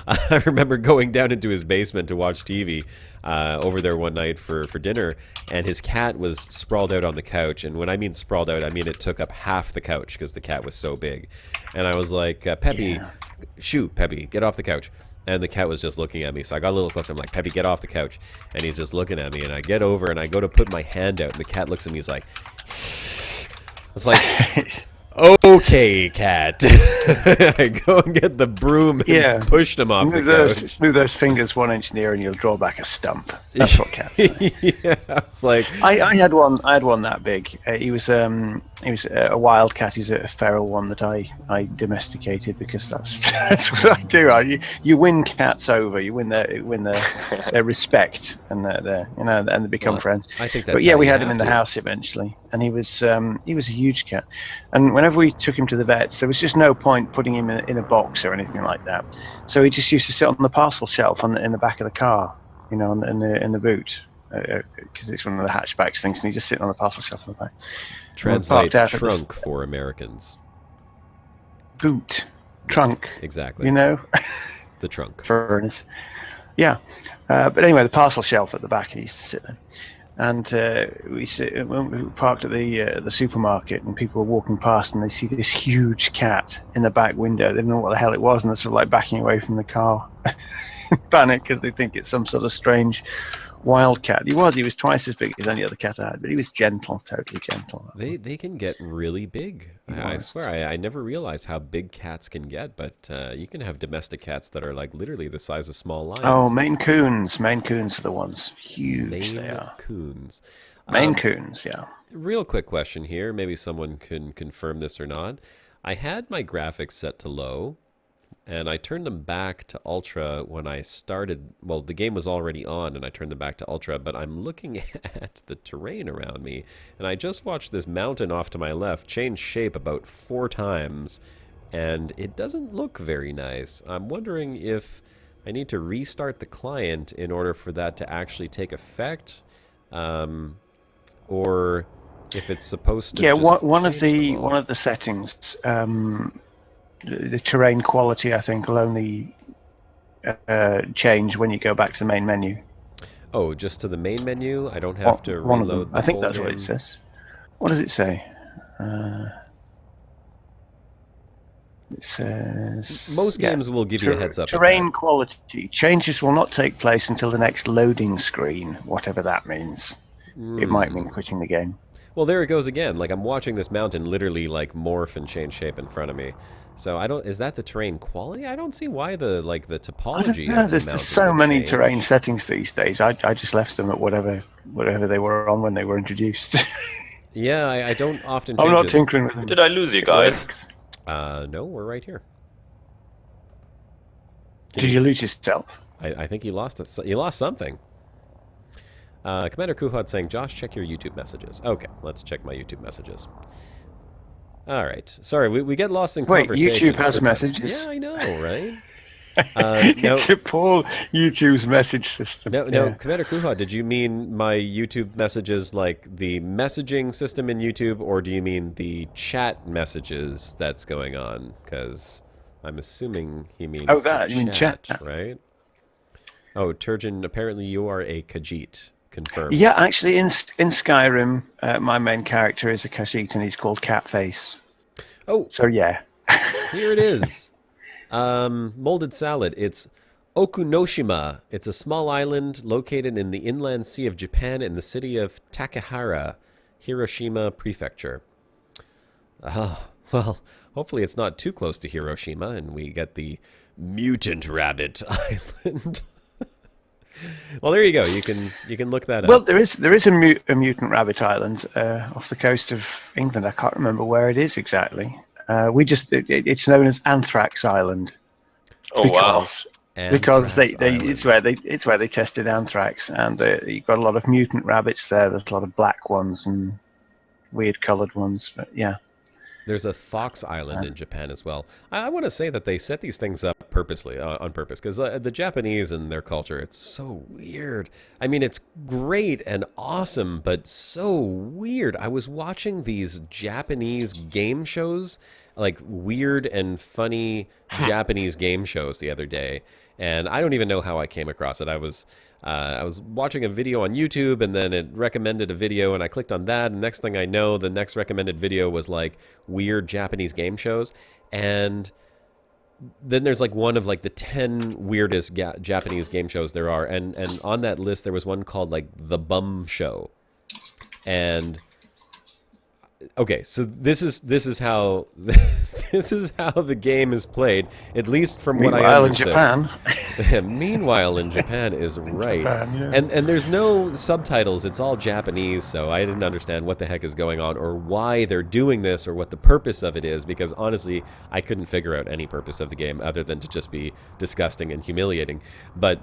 I remember going down into his basement to watch TV over there one night for dinner, and his cat was sprawled out on the couch. And when I mean sprawled out, I mean it took up half the couch because the cat was so big. And I was like, Peppy, shoot, Peppy, get off the couch. And the cat was just looking at me, so I got a little closer. I'm like, Peppy, get off the couch. And he's just looking at me, and I get over, and I go to put my hand out, and the cat looks at me, he's like, it's like, okay, cat. I go and get the broom and pushed him off the couch. Move those fingers 1 inch near, and you'll draw back a stump. That's what cats say. Yeah, it's like I had one. I had one that big. He was a wild cat. He's a feral one that I domesticated because that's what I do. You win cats over. You win their respect and and they become friends. I think that's. But yeah, we had him in the house eventually, and he was a huge cat. And whenever we took him to the vets, there was just no point putting him in a box or anything like that. So he just used to sit on the parcel shelf in the back of the car, in the boot. Because it's one of the hatchbacks things, and he's just sitting on the parcel shelf in the back. Translate trunk for Americans. Boot. Trunk. Exactly. The trunk. Furnace. Yeah. But anyway, the parcel shelf at the back, he used to sit there. And we parked at the supermarket, and people were walking past, and they see this huge cat in the back window. They didn't know what the hell it was, and they're sort of like backing away from the car in panic because they think it's some sort of strange wildcat. He was twice as big as any other cat I had, but he was gentle, totally gentle. They can get really big. I swear, I never realized how big cats can get, but you can have domestic cats that are like literally the size of small lions. Oh, Maine Coons are the ones. Huge they are. Coons. Maine Coons, yeah. Real quick question here. Maybe someone can confirm this or not. I had my graphics set to low, and I turned them back to ultra when I started. Well, the game was already on, and I turned them back to ultra, but I'm looking at the terrain around me, and I just watched this mountain off to my left change shape about 4 times, and it doesn't look very nice. I'm wondering if I need to restart the client in order for that to actually take effect, or if it's supposed to. Yeah, one of the settings. The terrain quality, I think, will only change when you go back to the main menu. Oh, just to the main menu? I don't have to reload the I think whole that's game? what it says. What does it say? It says... Most games will give you a heads up. Terrain quality. Changes will not take place until the next loading screen, whatever that means. It might mean quitting the game. Well, there it goes again. Like, I'm watching this mountain literally, like, morph and change shape in front of me. So is that the terrain quality? I don't see why the topology of the mountain there's so many change. terrain settings these days. I just left them at whatever they were on when they were introduced. Yeah, I don't often change I'm not tinkering with them. Did I lose you guys? No, we're right here. Did you lose yourself? I think he lost it. He lost something. Commander Kuhad saying, Josh, check your YouTube messages. Okay, let's check my YouTube messages. All right. Sorry, we get lost in conversation. YouTube has messages. Yeah, I know, right? It's a poor YouTube's message system. No, Commander Kuhad, did you mean my YouTube messages like the messaging system in YouTube, or do you mean the chat messages that's going on? Because I'm assuming he means you mean chat, right? Oh, Turgeon, apparently you are a Khajiit. Confirmed. Yeah, actually, in Skyrim, my main character is a Khajiit, and he's called Catface. Oh, so yeah. Here it is. Molded salad. It's Okunoshima. It's a small island located in the inland sea of Japan in the city of Takehara, Hiroshima Prefecture. Well, hopefully it's not too close to Hiroshima, and we get the mutant rabbit island. Well, there you go. You can look that up. Well, there is a mutant rabbit island off the coast of England. I can't remember where it is exactly. It's known as Anthrax Island. Oh wow! Because it's where they tested anthrax, and you've got a lot of mutant rabbits there. There's a lot of black ones and weird coloured ones, but yeah. There's a Fox Island in Japan as well. I want to say that they set these things up purposely, on purpose, because the Japanese and their culture, it's so weird. I mean, it's great and awesome, but so weird. I was watching these Japanese game shows, like weird and funny Japanese game shows the other day, and I don't even know how I came across it. I was watching a video on YouTube, and then it recommended a video, and I clicked on that, and next thing I know, the next recommended video was like weird Japanese game shows, and then there's like one of like the 10 weirdest Japanese game shows there are, and on that list there was one called like The Bum Show. And okay, so this is how this is how the game is played, at least from what I understood. Meanwhile in Japan. Meanwhile in Japan is right. Japan, yeah. And there's no subtitles. It's all Japanese, so I didn't understand what the heck is going on or why they're doing this or what the purpose of it is, because honestly, I couldn't figure out any purpose of the game other than to just be disgusting and humiliating. But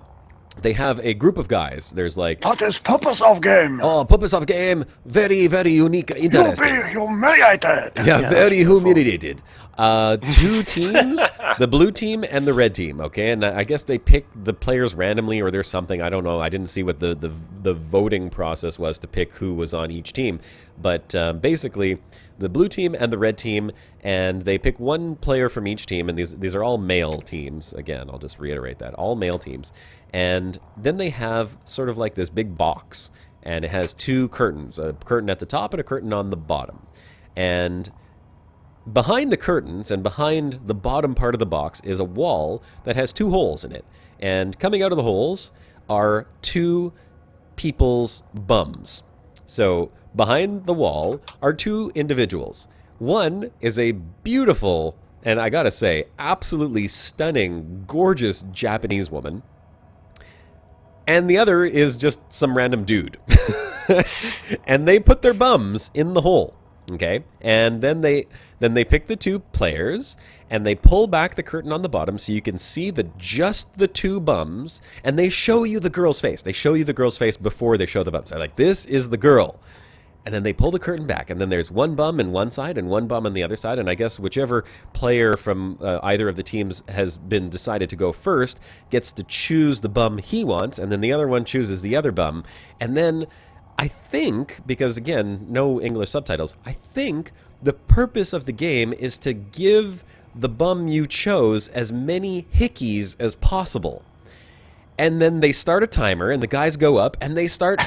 they have a group of guys. There's like... What is purpose of game? Oh, purpose of game. Very, very unique, interesting. You'll be humiliated. Yeah, very humiliated. 2 teams, the blue team and the red team, okay? And I guess they pick the players randomly, or there's something, I don't know. I didn't see what the voting process was to pick who was on each team. But basically, the blue team and the red team, and they pick one player from each team, and these are all male teams. Again, I'll just reiterate that. All male teams. And then they have sort of like this big box, and it has 2 curtains, a curtain at the top and a curtain on the bottom. And behind the curtains and behind the bottom part of the box is a wall that has 2 holes in it. And coming out of the holes are 2 people's bums. So behind the wall are 2 individuals. One is a beautiful, and I gotta say, absolutely stunning, gorgeous Japanese woman. And the other is just some random dude. And they put their bums in the hole, okay? And then they pick the 2 players, and they pull back the curtain on the bottom so you can see just the 2 bums, and they show you the girl's face. They show you the girl's face before they show the bums. They're like, this is the girl. And then they pull the curtain back, and then there's one bum on one side and one bum on the other side. And I guess whichever player from either of the teams has been decided to go first gets to choose the bum he wants, and then the other one chooses the other bum. And then I think, because again, no English subtitles, I think the purpose of the game is to give the bum you chose as many hickeys as possible. And then they start a timer, and the guys go up, and they start...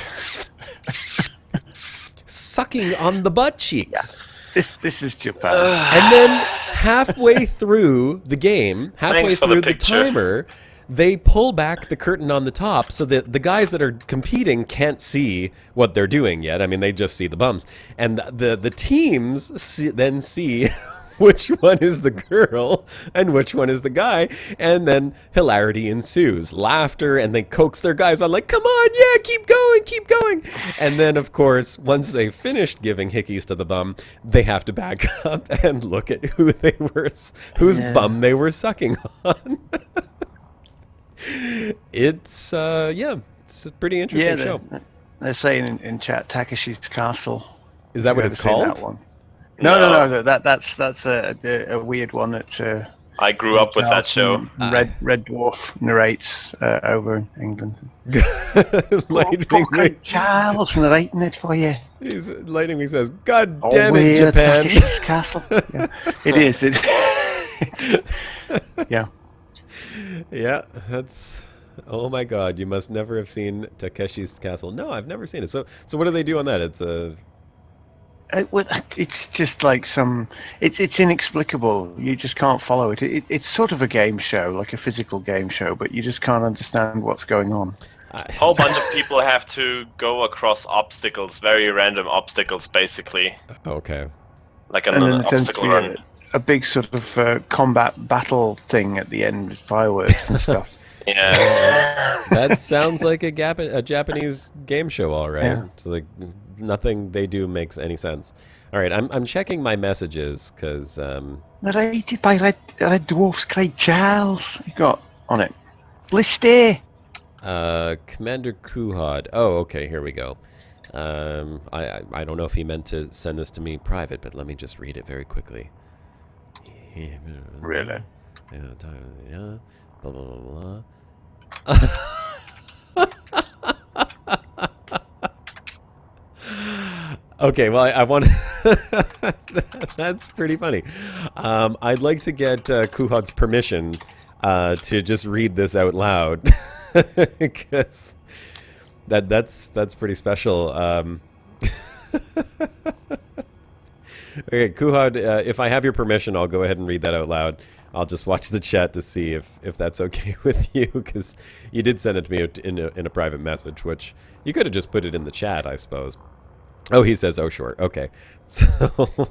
sucking on the butt cheeks. Yeah. This is Japan. And then halfway through the game, halfway through the timer, they pull back the curtain on the top so that the guys that are competing can't see what they're doing yet. I mean, they just see the bums. And the teams then see which one is the girl and which one is the guy, and then hilarity ensues. Laughter, and they coax their guys on like, come on, yeah, keep going, keep going. And then, of course, once they've finished giving hickeys to the bum, they have to back up and look at whose bum they were sucking on. It's it's a pretty interesting show. They're saying in chat, Takeshi's Castle. Is that what it's called? That one? No. That's a weird one that I grew up with that show. Red Dwarf narrates over in England. Charles narrating it for you. Lightning says, "God damn it, Japan!" Takeshi's Castle. Yeah. It is. Yeah. Yeah, that's... Oh my god, you must never have seen Takeshi's Castle. No, I've never seen it. So what do they do on that? It's just like it's inexplicable. You just can't follow it. It's sort of a game show, like a physical game show, but you just can't understand what's going on. A whole bunch of people have to go across obstacles, very random obstacles, basically. Okay. Like an obstacle run. A big sort of combat battle thing at the end with fireworks and stuff. Yeah. That sounds like a Japanese game show, all right. Yeah. It's like nothing they do makes any sense. All right, I'm checking my messages because narrated by Red Dwarf's Craig Charles. You got on it. Liste. Commander Kuhad. Oh, okay, here we go. I don't know if he meant to send this to me private, but let me just read it very quickly. Really? Yeah, blah, blah, blah, blah. Okay, well, I want that's pretty funny. I'd like to get Kuhad's permission to just read this out loud because that's pretty special. Okay, Kuhad, if I have your permission, I'll go ahead and read that out loud. I'll just watch the chat to see if that's okay with you, because you did send it to me in a private message, which you could have just put it in the chat, I suppose. Oh, he says, oh, sure. Okay. So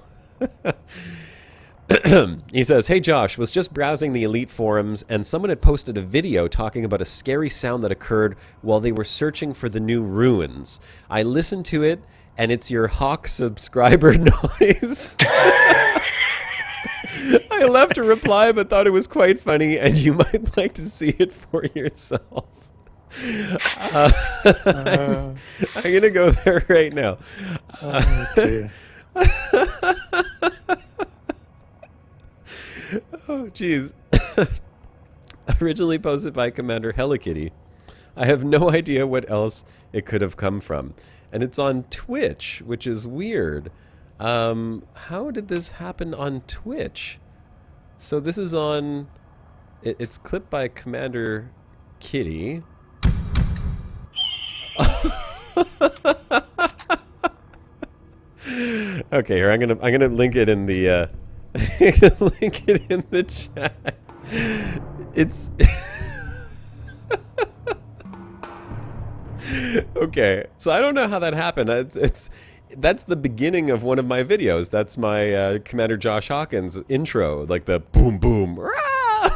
he says, hey, Josh, was just browsing the Elite forums, and someone had posted a video talking about a scary sound that occurred while they were searching for the new ruins. I listened to it, and it's your Hawk subscriber noise. I left a reply, but thought it was quite funny, and you might like to see it for yourself. I'm going to go there right now. Oh, jeez. Originally posted by Commander Hellikitty. I have no idea what else it could have come from. And it's on Twitch, which is weird. How did this happen on Twitch? So this is on... It's clipped by Commander Kitty. Okay, here I'm gonna link it in the link it in the chat. It's okay. So I don't know how that happened. That's the beginning of one of my videos. That's my Commander Josh Hawkins intro, like the boom boom, rah!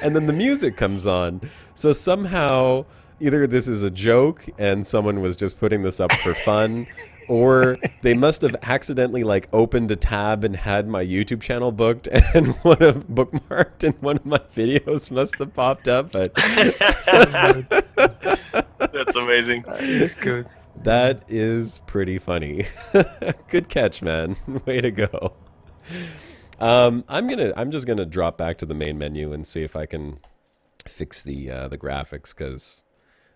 And then the music comes on. So somehow either this is a joke and someone was just putting this up for fun, or they must have accidentally like opened a tab and had my YouTube channel booked, and bookmarked, and one of my videos must have popped up. But That's amazing. It's good. that is pretty funny. Good catch, man. Way to go. I'm just gonna drop back to the main menu and see if I can fix the graphics, because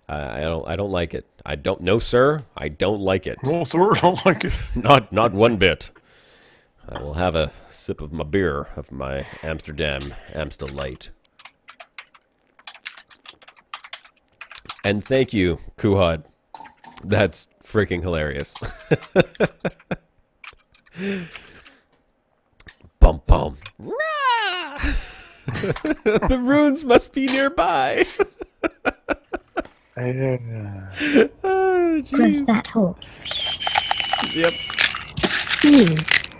I don't like it. I don't know, sir. I don't like it. No, sir, I don't like it. Not one bit. I will have a sip of my beer, of my Amsterdam Amstel Light. And thank you, Kuhad. That's freaking hilarious. Bum bum. Rah! The runes must be nearby. Oh, Press jeez. that hawk. Yep.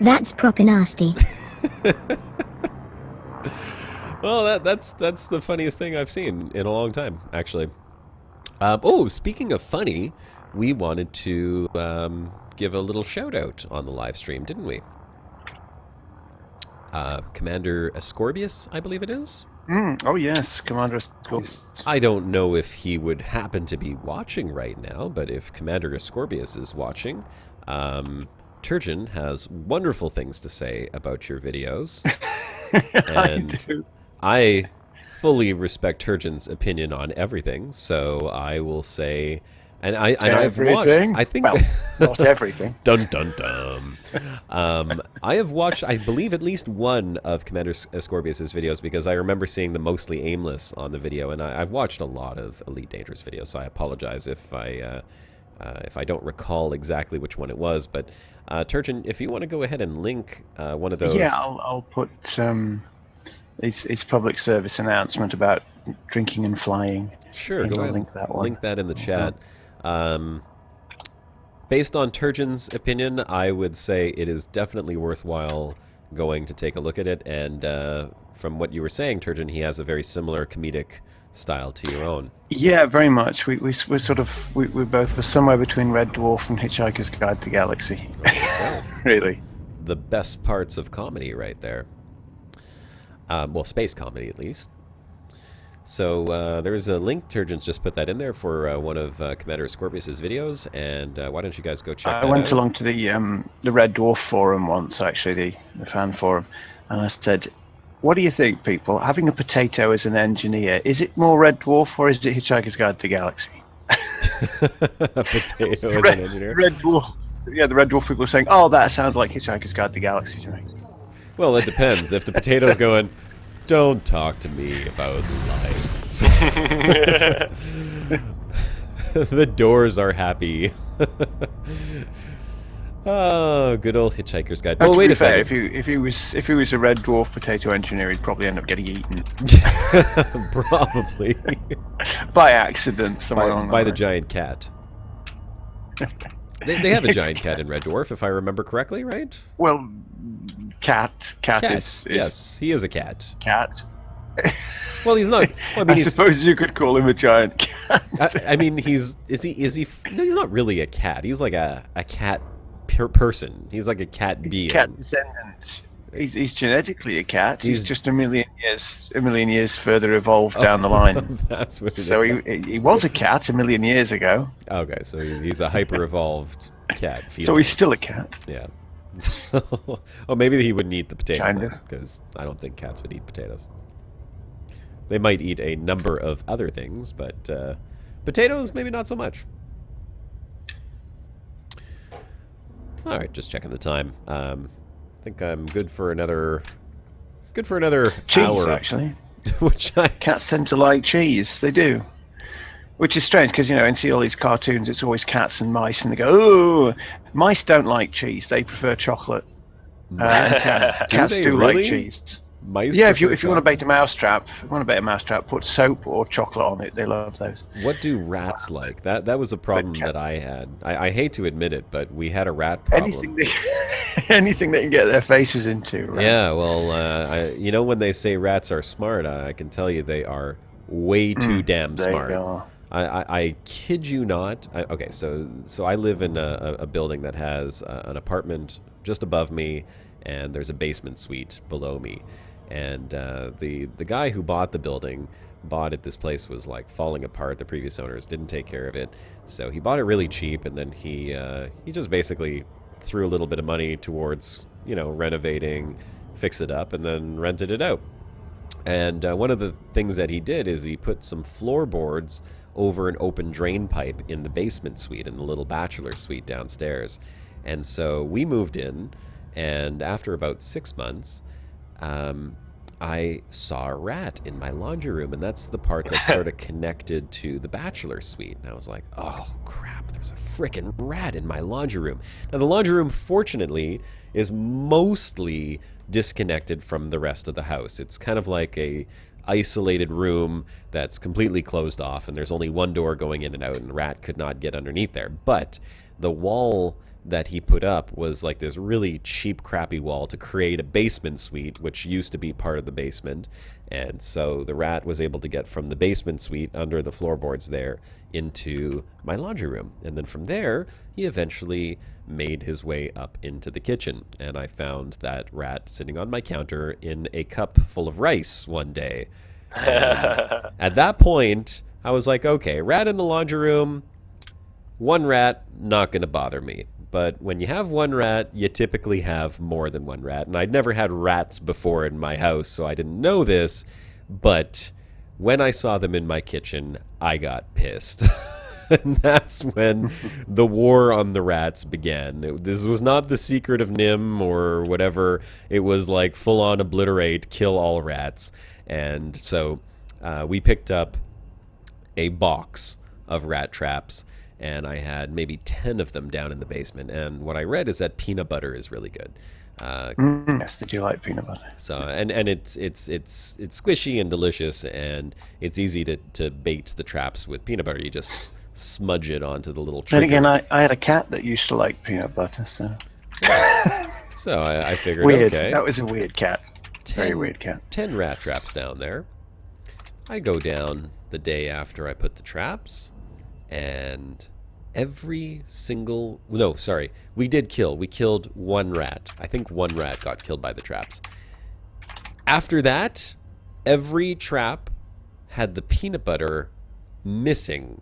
That's proper nasty. Well, that's the funniest thing I've seen in a long time, actually. Oh, speaking of funny, we wanted to give a little shout out on the live stream, didn't we? Commander Ascorbius, I believe it is. Oh yes, Commander Ascorbius. I don't know if he would happen to be watching right now, but if Commander Ascorbius is watching, Turgeon has wonderful things to say about your videos. And I fully respect Turgeon's opinion on everything, so I will say, and I've watched, I think, well, not everything. Dun dun dun. I have watched, I believe, at least one of Commander Ascorbius' videos, because I remember seeing the Mostly Aimless on the video, and I've watched a lot of Elite Dangerous videos, so I apologize if I don't recall exactly which one it was. But Turgeon, if you want to go ahead and link one of those. Yeah, I'll put his public service announcement about drinking and flying. Sure, Maybe go I'll ahead. link that one. Link that in the chat. Based on Turgeon's opinion, I would say it is definitely worthwhile going to take a look at it. And from what you were saying, Turgeon, he has a very similar comedic style to your own. Yeah, very much. We're sort of we're both somewhere between Red Dwarf and Hitchhiker's Guide to the Galaxy. Okay. Really. The best parts of comedy right there. Well, space comedy at least. So there's a link. Turgeon's just put that in there for one of Commander Scorpius's videos, and why don't you guys go check that out? I went along to the Red Dwarf forum once, actually, the fan forum, and I said, "What do you think, people? Having a potato as an engineer, is it more Red Dwarf or is it Hitchhiker's Guide to the Galaxy?" A potato as an engineer? Red Dwarf. Yeah, the Red Dwarf people were saying, "Oh, that sounds like Hitchhiker's Guide to the Galaxy to me." Well, it depends. If the potato's going, don't talk to me about life. The doors are happy. Oh, good old Hitchhiker's Guide. Oh, wait a second. If he was a Red Dwarf potato engineer, he'd probably end up getting eaten. Probably. By accident, somewhere by the giant cat. They have a giant cat in Red Dwarf, if I remember correctly, right? Well, cat is yes, he is a cat. Cat. Well, he's not. Well, I suppose you could call him a giant cat. I mean, is he? No, he's not really a cat. He's like a cat person. He's like a cat being. Cat descendant. He's genetically a cat. He's just a million years further evolved down the line. That's what it is. So he was a cat a million years ago. Okay, so he's a hyper evolved cat. So he's still a cat. Yeah. Oh, maybe he wouldn't eat the potato. Kind of. Because I don't think cats would eat potatoes. They might eat a number of other things, but potatoes maybe not so much. All right, just checking the time. I think I'm good for another Cheese, hour. actually. Which Cats tend to like cheese. They do. Which is strange because, in see all these cartoons, it's always cats and mice, and they go, "Oh, mice don't like cheese. They prefer chocolate." Cats do really? like cheese. Mice Yeah, if you prefer want to bake a mousetrap, put soap or chocolate on it. They love those. What do rats like? That was a problem that I had. I hate to admit it, but we had a rat problem. Anything they can get their faces into. Right? Yeah, well, when they say rats are smart, I can tell you they are way too damn smart. I kid you not. Okay, so I live in a building that has an apartment just above me, and there's a basement suite below me. And the guy who bought the building this place was like falling apart. The previous owners didn't take care of it, so he bought it really cheap, and then he just basically threw a little bit of money towards renovating, fix it up, and then rented it out. And one of the things that he did is he put some floorboards over an open drain pipe in the basement suite, in the little bachelor suite downstairs. And so we moved in, and after about 6 months, I saw a rat in my laundry room, and that's the part that's sort of connected to the bachelor suite. And I was like, oh crap, there's a frickin' rat in my laundry room. Now the laundry room, fortunately, is mostly disconnected from the rest of the house. It's kind of like a isolated room that's completely closed off, and there's only one door going in and out, and the rat could not get underneath there. But the wall that he put up was like this really cheap, crappy wall to create a basement suite, which used to be part of the basement. And so the rat was able to get from the basement suite under the floorboards there into my laundry room. And then from there, he eventually made his way up into the kitchen. And I found that rat sitting on my counter in a cup full of rice one day. And at that point, I was like, okay, rat in the laundry room, one rat, not going to bother me. But when you have one rat, you typically have more than one rat. And I'd never had rats before in my house, so I didn't know this. But when I saw them in my kitchen, I got pissed. And that's when the war on the rats began. This was not the Secret of Nim or whatever. It was like full-on obliterate, kill all rats. And so we picked up a box of rat traps, and I had maybe 10 of them down in the basement. And what I read is that peanut butter is really good. Yes, did you like peanut butter? So and it's squishy and delicious, and it's easy to bait the traps with peanut butter. You just smudge it onto the little trigger. Then again, I had a cat that used to like peanut butter, so. So I figured, weird. Okay, That was a weird cat. Very weird cat. 10 rat traps down there. I go down the day after I put the traps, and every single... No, sorry. We killed one rat. I think one rat got killed by the traps. After that, every trap had the peanut butter missing,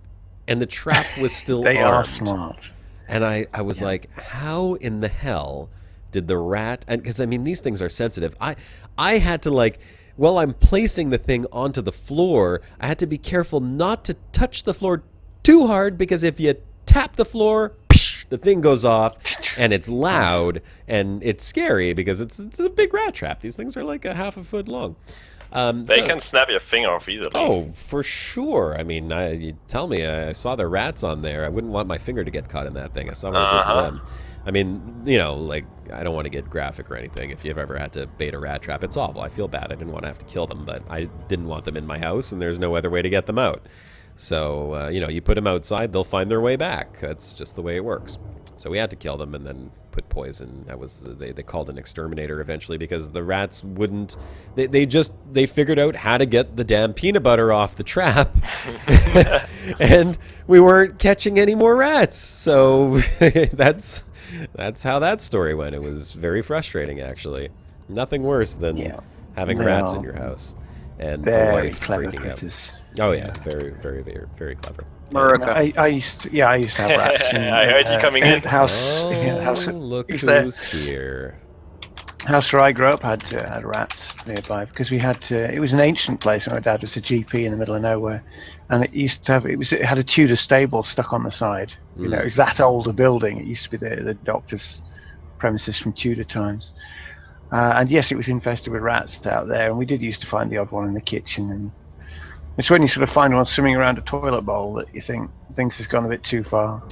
and the trap was still They armed. are smart. And I was like, how in the hell did the rat... And because, I mean, these things are sensitive. I had to, like, while I'm placing the thing onto the floor, I had to be careful not to touch the floor too hard, because if you tap the floor, the thing goes off, and it's loud, and it's scary because it's a big rat trap. These things are like a half a foot long. They can snap your finger off easily. Oh, for sure. I mean, you tell me, I saw the rats on there. I wouldn't want my finger to get caught in that thing. I saw what it did to them. I mean, you know, like, I don't want to get graphic or anything. If you've ever had to bait a rat trap, it's awful. I feel bad. I didn't want to have to kill them, but I didn't want them in my house, and there's no other way to get them out. So, you know, you put them outside, they'll find their way back. That's just the way it works. So we had to kill them and then put poison. That was they called an exterminator eventually, because the rats wouldn't. They figured out how to get the damn peanut butter off the trap, and we weren't catching any more rats. So that's how that story went. It was very frustrating, actually. Nothing worse than having rats in your house and the wife freaking out. Oh yeah, very, very, very, very clever. I used to have rats. I heard you coming in. House, look who's here. House where I grew up had rats nearby, because we had it was an ancient place. My dad was a GP in the middle of nowhere, and it used to have it had a Tudor stable stuck on the side. You know, it was that old a building. It used to be the doctor's premises from Tudor times. And yes, it was infested with rats out there, and we did used to find the odd one in the kitchen. And it's when you sort of find one swimming around a toilet bowl that you think things has gone a bit too far.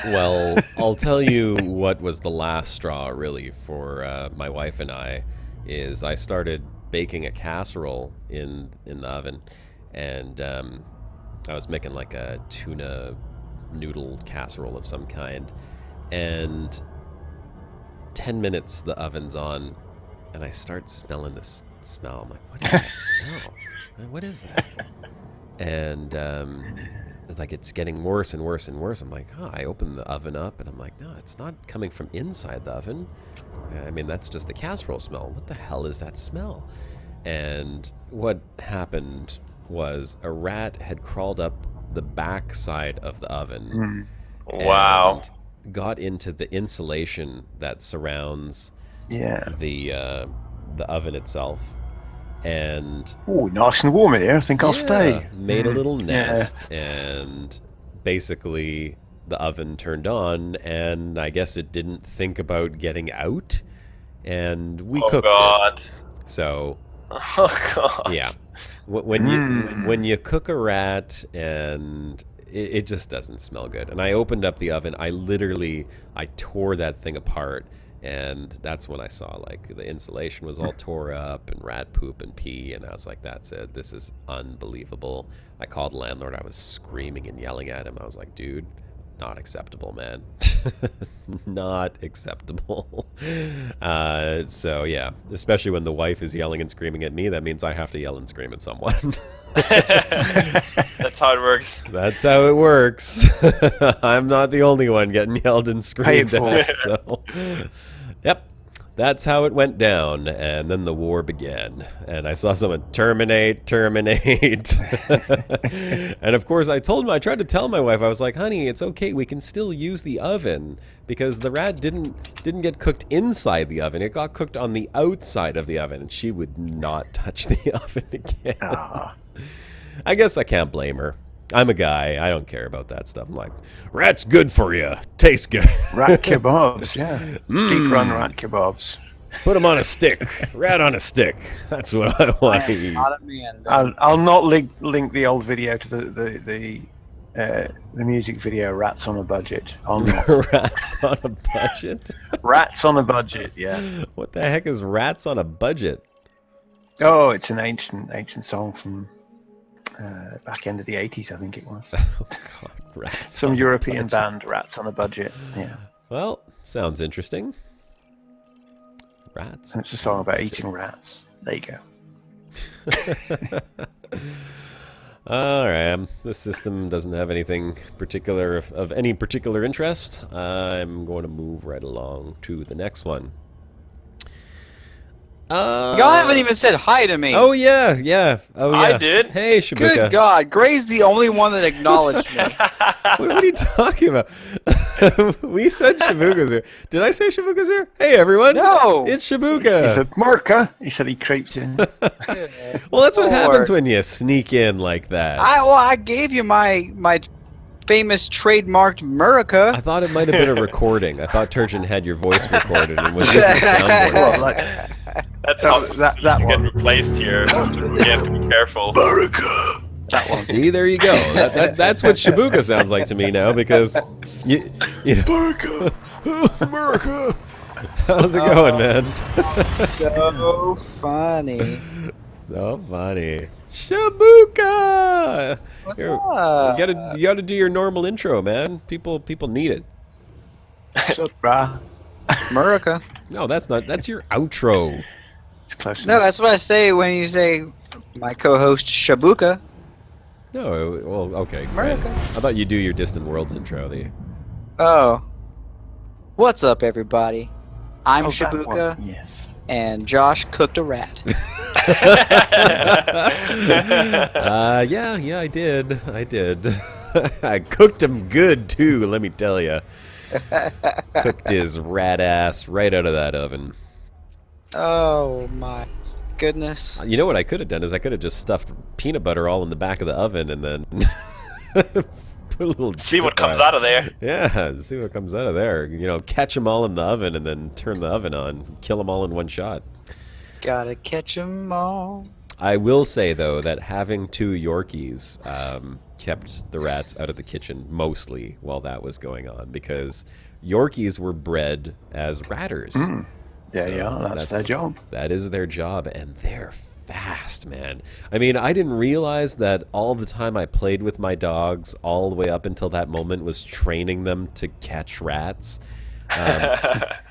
Well, I'll tell you what was the last straw, really, for my wife and I, is I started baking a casserole in the oven, and I was making like a tuna noodle casserole of some kind, and 10 minutes the oven's on, and I start smelling this smell. I'm like, what is that smell? What is that? And it's like it's getting worse and worse and worse. I'm like, I open the oven up, and I'm like, no, it's not coming from inside the oven. I mean, that's just the casserole smell. What the hell is that smell? And what happened was a rat had crawled up the back side of the oven. Wow. And got into the insulation that surrounds the oven itself. And nice and warm in here. I think I'll stay. Made a little nest, and basically the oven turned on, and I guess it didn't think about getting out, and we cooked it. So, yeah, when you cook a rat, and it just doesn't smell good. And I opened up the oven. I tore that thing apart. And that's when I saw, like, the insulation was all tore up and rat poop and pee, and I was like, that's it. This is unbelievable. I called the landlord. I was screaming and yelling at him. I was like, dude, not acceptable, man. Not acceptable. So, yeah, especially when the wife is yelling and screaming at me, that means I have to yell and scream at someone. That's how it works. That's how it works. I'm not the only one getting yelled and screamed at. So, yep, that's how it went down. And then the war began. And I saw someone terminate. And of course, I tried to tell my wife, I was like, honey, it's okay. We can still use the oven, because the rat didn't get cooked inside the oven. It got cooked on the outside of the oven, and she would not touch the oven again. I guess I can't blame her. I'm a guy. I don't care about that stuff. I'm like, rat's good for you. Tastes good. Rat kebabs, yeah. Deep run rat kebabs. Put them on a stick. Rat on a stick. That's what I want to eat. I'll not link the old video to the music video Rats on a Budget. I'll not. Rats on a budget? Rats on a Budget, yeah. What the heck is Rats on a Budget? Oh, it's an ancient song from back end of the 80s, I think it was. Oh, God. Rats. Some European band, Rats on a Budget. Yeah. Well, sounds interesting. Rats. And it's a song about eating rats. There you go. All right. This system doesn't have anything particular of any particular interest. I'm going to move right along to the next one. Y'all haven't even said hi to me. Oh yeah, yeah. Oh yeah. I did. Hey, Shibuka. Good God, Gray's the only one that acknowledged me. What are you talking about? We said Shibuka's here. Did I say Shibuka's here? Hey everyone. No. It's He Shibuka. said, Marka. He said he creeped in. Well, that's what Lord. happens when you sneak in like that. I gave you my famous trademarked Murica. I thought it might have been a recording. I thought Turgeon had your voice recorded and was using the soundboard. Well, like, That's how that you get one. replaced here. You have to be careful. That one. See, there you go. That's what Shibuka sounds like to me now because you know. America. How's it going, man? So funny. So funny. Shibuka. What's Here, up? you gotta do your normal intro, man. People need it. What's up, brah? No, Murica. that's your outro. It's close No, enough. that's what I say when you say my co-host Shabuka. No, well, okay, great. America. I thought you'd do your Distant Worlds intro. Oh. What's up, everybody? I'm Oh, that Shabuka, one. Yes. and Josh cooked a rat. Yeah, I did. I cooked him good too. Let me tell you. Cooked his rat ass right out of that oven. Oh my goodness. You know what I could have done is I could have just stuffed peanut butter all in the back of the oven and then put a little. See what comes out of there. Yeah, see what comes out of there. You know, catch them all in the oven and then turn the oven on. Kill them all in one shot. Gotta catch 'em all. I will say though that having two Yorkies kept the rats out of the kitchen mostly while that was going on because Yorkies were bred as ratters. Yeah, that's their job. That is their job, and they're fast, man. I mean, I didn't realize that all the time I played with my dogs, all the way up until that moment, was training them to catch rats.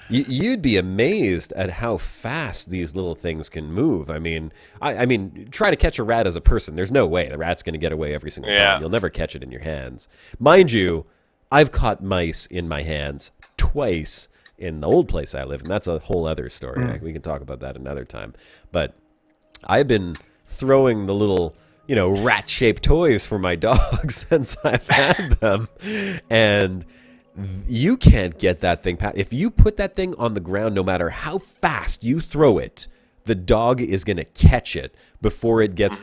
You'd be amazed at how fast these little things can move. I mean, I mean, try to catch a rat as a person. There's no way the rat's going to get away every single time. You'll never catch it in your hands. Mind you, I've caught mice in my hands twice in the old place I lived, and that's a whole other story. We can talk about that another time. But I've been throwing the little, rat-shaped toys for my dogs since I've had them, and you can't get that thing past. If you put that thing on the ground, no matter how fast you throw it, the dog is going to catch it before it gets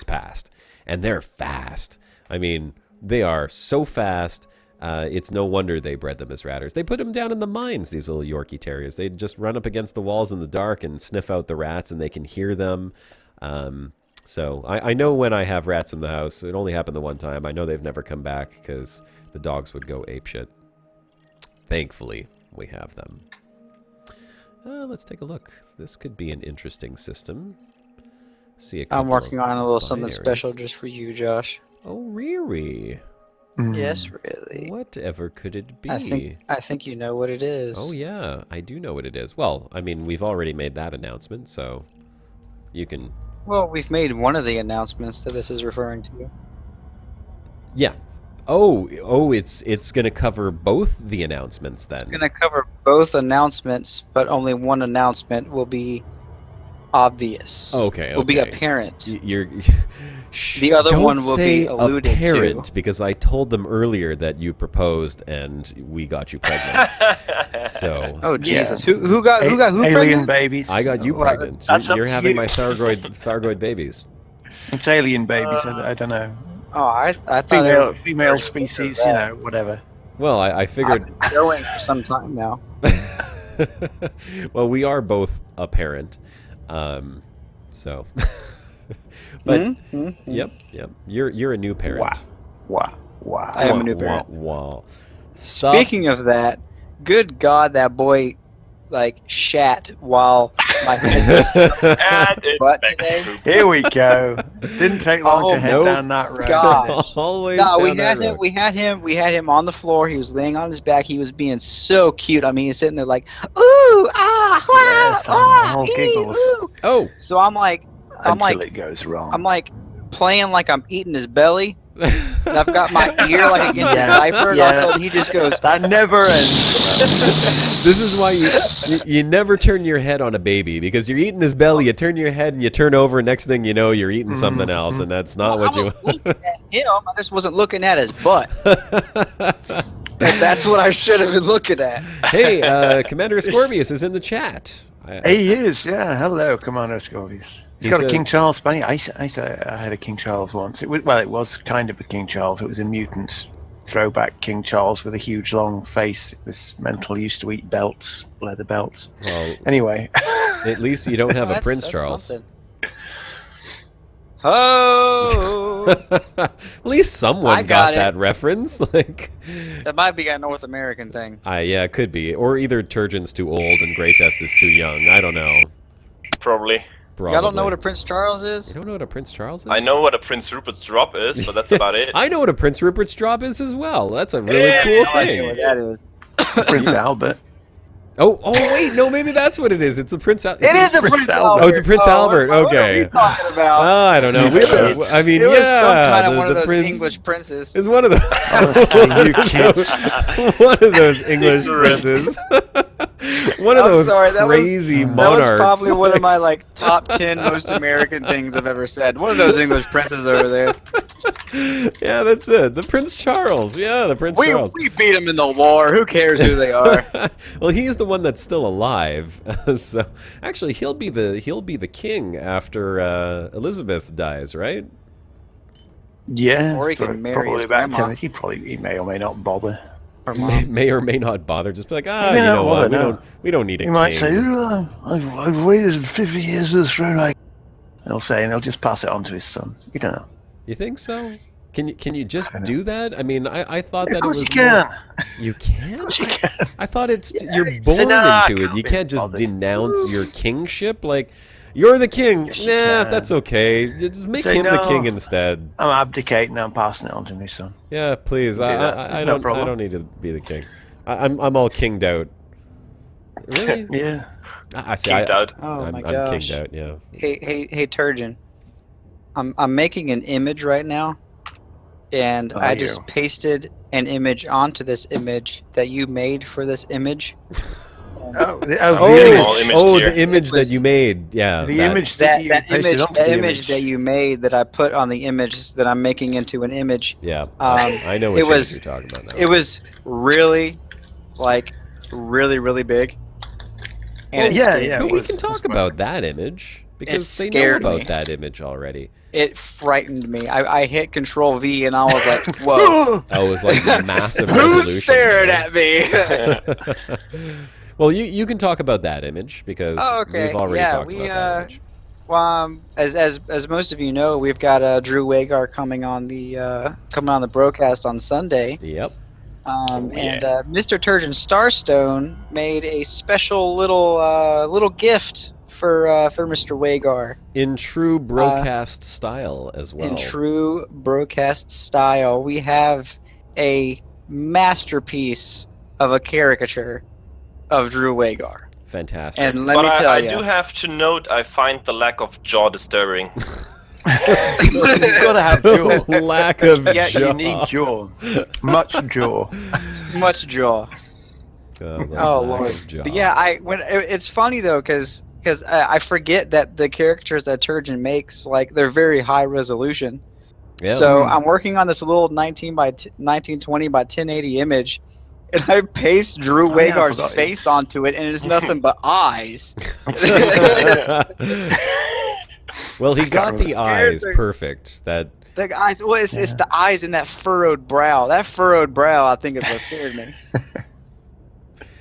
past. And they're fast. I mean, they are so fast. It's no wonder they bred them as ratters. They put them down in the mines, these little Yorkie Terriers. They just run up against the walls in the dark and sniff out the rats, and they can hear them. So I know when I have rats in the house. It only happened the one time. I know they've never come back because the dogs would go apeshit. Thankfully, we have them. Let's take a look. This could be an interesting system. See a couple I'm working of on a little something binaries. special just for you, Josh. Oh, really? Yes, really. Whatever could it be? I think you know what it is. Oh, yeah, I do know what it is. Well, I mean, we've already made that announcement, so you can... Well, we've made one of the announcements that this is referring to. Yeah. Oh, it's going to cover both the announcements then. It's going to cover both announcements, but only one announcement will be obvious. Okay. Will be apparent. You're... The other Don't one will say be alluded apparent, to. because I told them earlier that you proposed and we got you pregnant. So Oh Jesus! Who got who Alien pregnant? babies. I got you Well, pregnant. that's up You're to having you. my Thargoid babies. It's alien babies. I don't know. Oh, I thought they were Female species. Whatever. Well, I figured... I've been going for some time now. Well, we are both a parent. So... But yep. You're a new parent. Wow. I am a new parent. Wow. Speaking of that, good God, that boy shat while my head was And it's butt back today. to Here we go. Didn't take long Oh, to head nope. down that road. God. Always No, down we that had him. road. We had him on the floor. He was laying on his back. He was being so cute. I mean, he's sitting there like, ooh, ah, Yes, all ee, giggles. ooh. Oh. So I'm like, Until it goes wrong. I'm like playing like I'm eating his belly, And I've got my ear like against his diaper, and all of a sudden he just goes. That never ends. This is why you never turn your head on a baby, because you're eating his belly. You turn your head and you turn over. Next thing you know, you're eating something else, and that's not what you. I was looking at him. I just wasn't looking at his butt. And that's what I should have been looking at. Hey, Commander Ascorbius is in the chat. He is, yeah. Hello, Commander Scorpius. He's got a said- King Charles bunny. I had a King Charles once. It was kind of a King Charles. It was a mutant throwback King Charles with a huge long face. It was mental. Used to eat belts, leather belts. Well, Anyway. at least you don't have a That's- Prince that's Charles. something. Oh, At least someone I got got it. that reference. Like, that might be a North American thing. yeah, it could be, or either Turgeon's too old and Greatest is too young. I don't know. Probably. Probably. Y'all don't know what a Prince Charles is? You don't know what a Prince Charles is? I know what a Prince Rupert's drop is, but that's about it. I know what a Prince Rupert's drop is as well. That's a really Yeah, cool no idea thing. That is. Prince Albert. Oh, wait, no, maybe that's what it is. It's a Prince. It is a Prince Albert. Oh, it's a Prince Albert. What are Okay. you talking about? I don't know. I mean, it was yeah, some kind of the, one the of those prince English princes. is one of the Honestly, you kids. one of those English princes. One of I'm those sorry, that was- crazy That monarchs. was probably one of my top 10 most American things I've ever said. One of those English princes over there. Yeah, that's it. The Prince Charles. Yeah, the Prince Charles. We beat them in the war. Who cares who they are? Well, he's the one that's still alive. So actually, he'll be the king after Elizabeth dies, right? Yeah. Or he can marry his about grandma. 10. He may or may not bother. Or May, mom. may or may not bother. Just be like, He you may know not what? bother, no. We don't need a He might king. say, I've waited 50 years for the throne. And he'll just pass it on to his son. You don't know. You think so? Can you just I don't do that? I mean, I thought Of that it course was you can. You can? Of course you can. I thought it's Yeah, you're it's born nah, into it. can't You be can't just bothered. denounce your kingship. Like, you're the king. Yes, you Nah, can. that's okay. Just make Say him the no. king instead. I'm abdicating. I'm passing it on to my son. Yeah, please. Do that. I There's no don't. I problem. don't need to be the king. I'm all kinged out. Really? Yeah. I see. Kicked out. Oh I'm my I'm gosh. kinged out. Yeah. Hey, Turgeon. I'm making an image right now, and Oh, I you. just pasted an image onto this image that you made for this image. Oh, the Small image. image here. The image It that was- you made. Yeah. The that- image That you that pasted image onto that the image that you made that I put on the image that I'm making into an image. Yeah. Um, I know what it image was- you're talking about now. It was really, really big. And it Yeah, scared yeah. But me. we was- can it talk was about that image because they know scared about me. that image already. It frightened me. I hit Control V and I was like, "Whoa, Oh, it was like massive who's resolution. staring right? at me?" Well, you can talk about that image because Oh, okay. we've already Yeah, talked we, about that image. Well, as most of you know, we've got Drew Wagar coming on the broadcast on Sunday. Yep. And Mr. Turgeon Starstone made a special little gift for Mr. Wagar In true broadcast style as well. in true broadcast style. We have a masterpiece of a caricature of Drew Wagar. Fantastic. And let But me tell I you, do have to note, I find the lack of jaw disturbing. You've got to have jaw. Lack of Yeah, jaw. You need jaw. Much jaw. much jaw. The Oh lack Lord. of jaw. But yeah, it's funny though, because I forget that the characters that Turgeon makes, like, they're very high resolution. Yeah. So I'm working on this little 1920 by 1080 image, and I paste Drew Oh, yeah, I Wagar's forgot face it's- onto it, and it's nothing but eyes. Well, he got the eyes Character. perfect. That The eyes, well, it's the eyes in that furrowed brow. That furrowed brow, I think, is what scared me.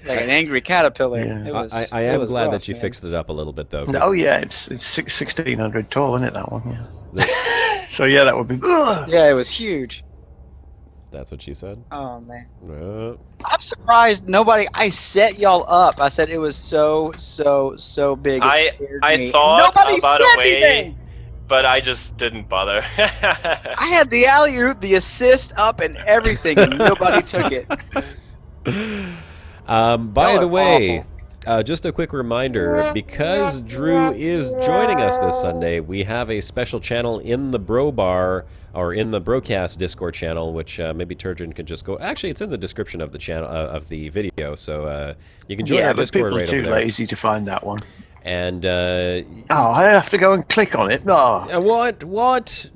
Like an angry caterpillar. Yeah. It was, I it am was glad rough, that you man. fixed it up a little bit though. 'cause Oh yeah, it's 1600 tall, isn't it, that one? Yeah. So yeah, that would be. Yeah, it was huge. That's what she said. Oh man. Uh, I'm surprised nobody. I set y'all up. I said it was so big. It scared I me. thought Nobody about said a way, anything. but I just didn't bother. I had the alley oop, the assist up, and everything, and nobody took it. By Y'all the are way, awful. Just a quick reminder, because Drew is joining us this Sunday, we have a special channel in the Bro Bar, or in the Broadcast Discord channel, which maybe Turgeon could just go... Actually, it's in the description of the channel of the video, so you can join our Discord right over there. Yeah, but people are too lazy to find that one. And I have to go and click on it. No. What?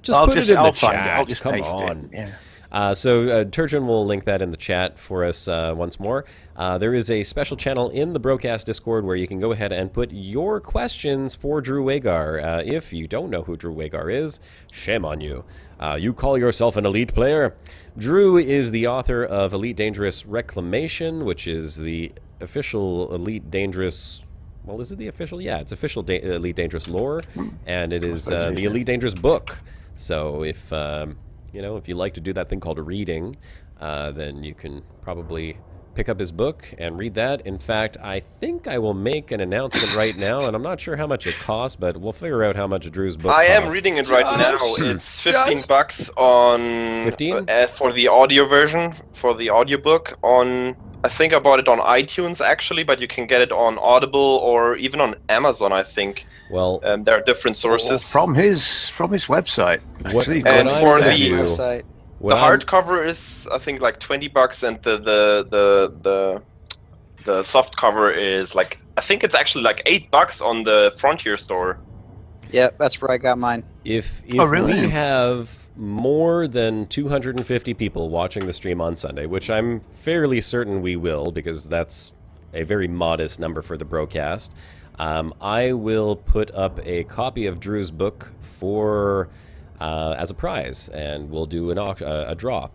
Just put it in the chat. I'll just Come paste on. it. Yeah. So Turgeon will link that in the chat for us once more. There is a special channel in the Broadcast Discord where you can go ahead and put your questions for Drew Wagar. If you don't know who Drew Wagar is, shame on you. You call yourself an elite player. Drew is the author of Elite Dangerous Reclamation, which is the official Elite Dangerous... Well, is it the official? Yeah, it's official Elite Dangerous lore, and it is the Elite Dangerous book. So if... if you like to do that thing called a reading, then you can probably pick up his book and read that. In fact, I think I will make an announcement right now, and I'm not sure how much it costs, but we'll figure out how much Drew's book costs. I am reading it right now. It's $15 on 15? For the audio version, for the audiobook. I think I bought it on iTunes actually, but you can get it on Audible or even on Amazon, I think. Well, there are different sources. From his website. Actually. And for the website. The hardcover is, I think, like $20, and the soft cover is like, I think it's actually like $8 on the Frontier store. Yep, that's where I got mine. If really? we have more than 250 people watching the stream on Sunday, which I'm fairly certain we will, because that's a very modest number for the broadcast, I will put up a copy of Drew's book for as a prize, and we'll do a draw.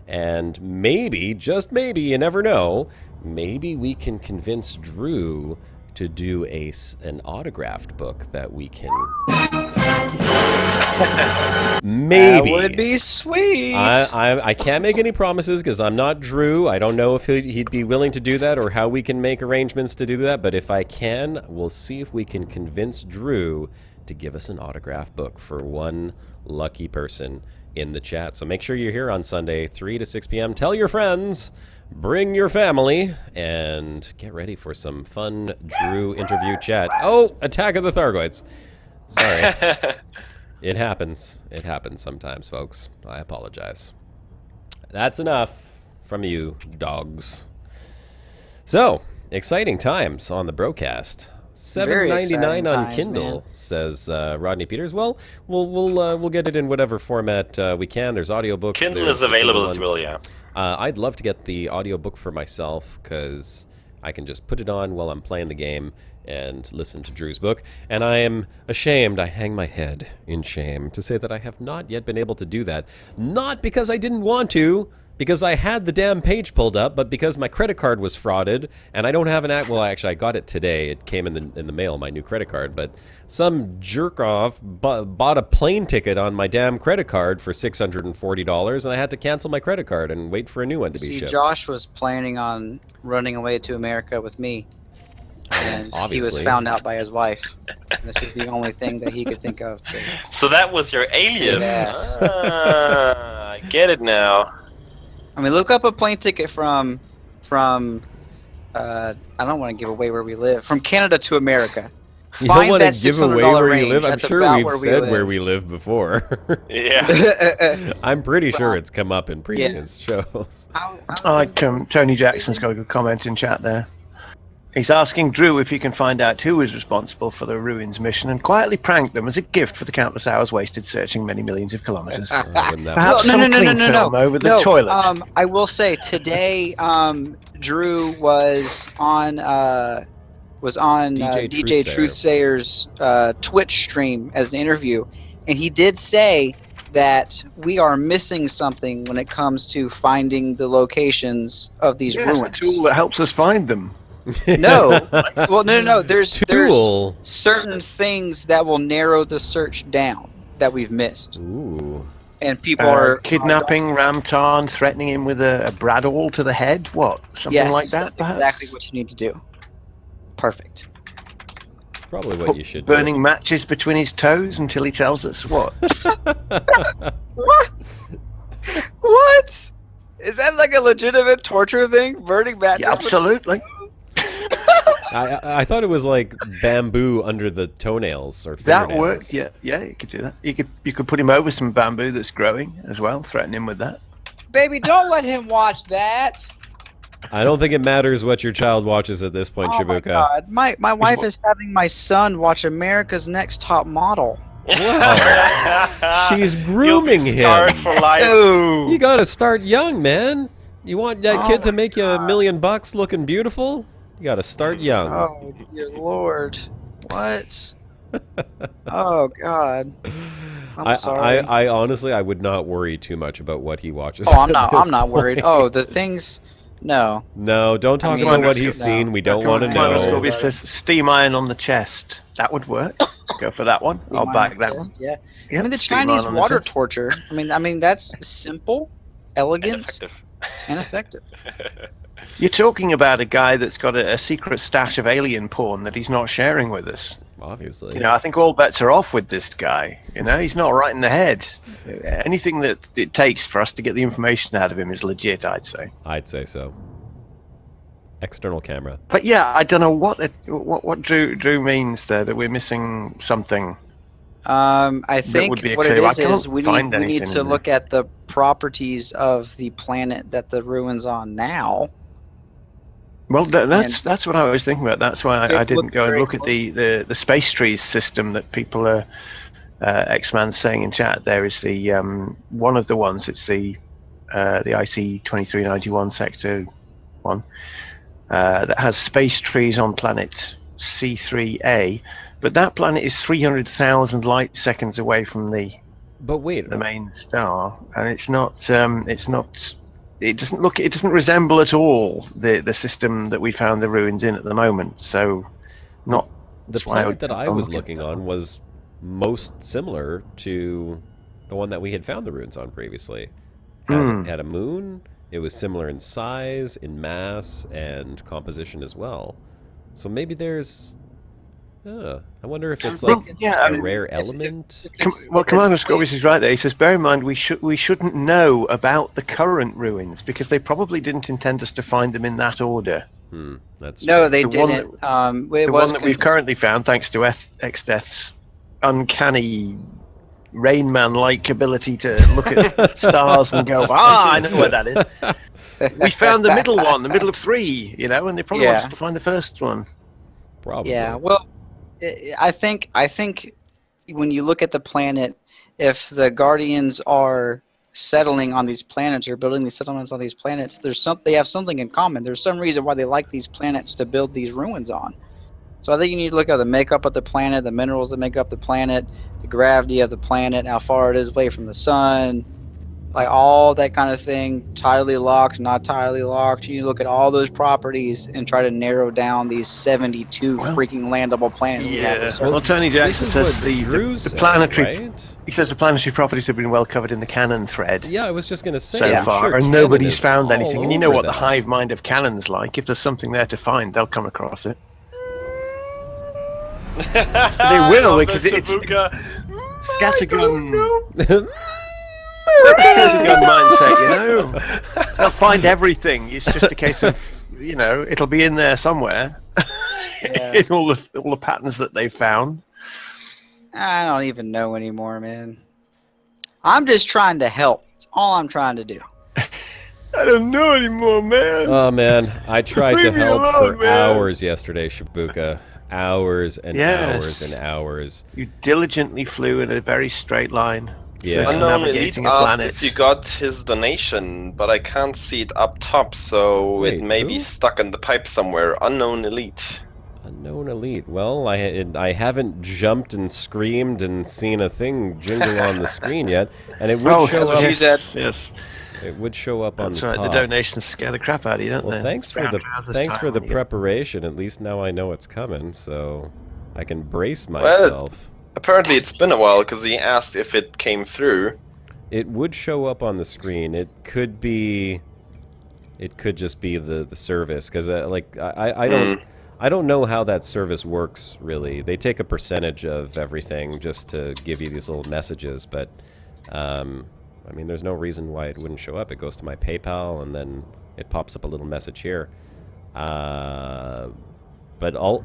And maybe, just maybe, you never know, maybe we can convince Drew to do an autographed book that we can... Maybe. That would be sweet. I can't make any promises because I'm not Drew. I don't know if he'd be willing to do that or how we can make arrangements to do that. But if I can, we'll see if we can convince Drew to give us an autographed book for one lucky person in the chat. So make sure you're here on Sunday, 3 to 6 p.m. Tell your friends, bring your family, and get ready for some fun Drew interview chat. Oh, Attack of the Thargoids. Sorry. It happens. It happens sometimes, folks. I apologize. That's enough from you, dogs. So, exciting times on the broadcast. $7.99 on Kindle, man. Says Rodney Peters. Well, we'll get it in whatever format we can. There's audiobooks. Kindle is available as well, yeah. I'd love to get the audiobook for myself because I can just put it on while I'm playing the game and listen to Drew's book. And I am ashamed, I hang my head in shame to say that I have not yet been able to do that. Not because I didn't want to, because I had the damn page pulled up, but because my credit card was frauded, and I don't have an act. Well, actually, I got it today. It came in the mail, my new credit card. But some jerk off bought a plane ticket on my damn credit card for $640, and I had to cancel my credit card and wait for a new one to be shipped. Josh was planning on running away to America with me, and Obviously. He was found out by his wife. And this is the only thing that he could think of. So that was your alias. Yes. I get it now. I mean, look up a plane ticket from I don't want to give away where we live. From Canada to America. You don't want to that give away $600 where you live? I'm range. sure That's we've about said where we live before. Yeah. I'm pretty sure it's come up in previous shows. I like Tony Jackson's got a good comment in chat there. He's asking Drew if he can find out who was responsible for the Ruins mission and quietly prank them as a gift for the countless hours wasted searching many millions of kilometers. Perhaps some cling film over the toilet. I will say today, Drew was on DJ Truthsayer's Twitch stream as an interview, and he did say that we are missing something when it comes to finding the locations of these ruins. A tool that helps us find them. No. Well, no. There's certain things that will narrow the search down that we've missed. Ooh. And people are kidnapping Ramtarn, threatening him with a bradawal to the head. What? Something like that, perhaps? Exactly what you need to do. Perfect. It's probably what you should do. Burning matches between his toes until he tells us what. What? What? Is that like a legitimate torture thing? Burning matches? Yeah, absolutely. I thought it was like bamboo under the toenails or That fingernails. works. Yeah, you could do that. You could put him over some bamboo that's growing as well. Threaten him with that. Baby, don't let him watch that. I don't think it matters what your child watches at this point, Oh my Shibuka. God, my wife is having my son watch America's Next Top Model. She's You'll grooming be him. scarred for life. Oh, You gotta start young, man. You want that kid to make you $1 million looking beautiful? You gotta start young. Oh dear Lord, what? Oh God, I'm sorry. I honestly, I would not worry too much about what he watches. Oh, I'm at not. this I'm not worried. point. Oh, the things. No. No, don't talk mean, about what no. he's seen. We don't Come want to on, let's go. know. It says steam iron on the chest. That would work. Go for that one. I'll back that one. Yeah. Yep, I mean, the steam Chinese iron on the water chest. torture. I mean that's simple, elegant, Effective. and effective. You're talking about a guy that's got a secret stash of alien porn that he's not sharing with us. Obviously. You know, I think all bets are off with this guy. You know, he's not right in the head. Anything that it takes for us to get the information out of him is legit, I'd say. I'd say so. External camera. But yeah, I don't know what Drew means there, that we're missing something. I think would be a what clue. it I is can't we find need anything to in look at the properties of the planet that the ruin's on now. Well, that's what I was thinking about. That's why I didn't go and very look at the space trees system that people are X-Man's saying in chat. There is the one of the ones. It's the IC 2391 sector one that has space trees on planet C3A, but that planet is 300,000 light seconds away from the But wait, main star, and it's not. It doesn't resemble at all the system that we found the ruins in at the moment. So, not the that's why planet that I was look at looking that. on was most similar to the one that we had found the ruins on previously. Had a moon. It was similar in size, in mass, and composition as well. So maybe there's... I wonder if it's like a rare element. Commander Scorpius is right there. He says, bear in mind we shouldn't know about the current ruins because they probably didn't intend us to find them in that order. That's No, true. they The one didn't. It The was one that we've currently found, thanks to X-Death's uncanny Rain Man-like ability to look at stars and go, I know where that is. We found the middle one, the middle of three, you know, and they probably want us to find the first one. Probably. Yeah, well, I think when you look at the planet, if the Guardians are settling on these planets or building these settlements on these planets, they have something in common. There's some reason why they like these planets to build these ruins on. So I think you need to look at the makeup of the planet, the minerals that make up the planet, the gravity of the planet, how far it is away from the sun, like all that kind of thing. Tidally locked, not tidally locked. You look at all those properties and try to narrow down these 72 freaking landable planets. Well, Tony Jackson says the planetary. Right? He says the planetary properties have been well covered in the canon thread. Yeah, I was just going to say. So I'm far, sure and canon nobody's is found all anything. And you know over what the that. hive mind of canon's like. If there's something there to find, they'll come across it. They will, because it's scattergun. Scattergun mindset, you know. They'll find everything. It's just a case of, you know, it'll be in there somewhere. In all the patterns that they've found. I don't even know anymore, man. I'm just trying to help. That's all I'm trying to do. I don't know anymore, man. Oh man, I tried to Leave me help alone, for man. hours yesterday, Shibuka. Hours and hours and hours. You diligently flew in a very straight line. Yeah. Unknown Elite Navigating a asked planet. if you got his donation, but I can't see it up top, so Wait, it may who? be stuck in the pipe somewhere. Unknown Elite. Unknown Elite. Well, I haven't jumped and screamed and seen a thing jingle on the screen yet, and it would show up. Yes. It would show up on That's the right. top. The donations scare the crap out of you, don't Well, they? thanks for the preparation. At least now I know it's coming, so I can brace myself. Apparently it's been a while, because he asked if it came through. It would show up on the screen. It could be. It could just be the service, because I don't know how that service works really. They take a percentage of everything just to give you these little messages, but I mean, there's no reason why it wouldn't show up. It goes to my PayPal, and then it pops up a little message here. But but I'll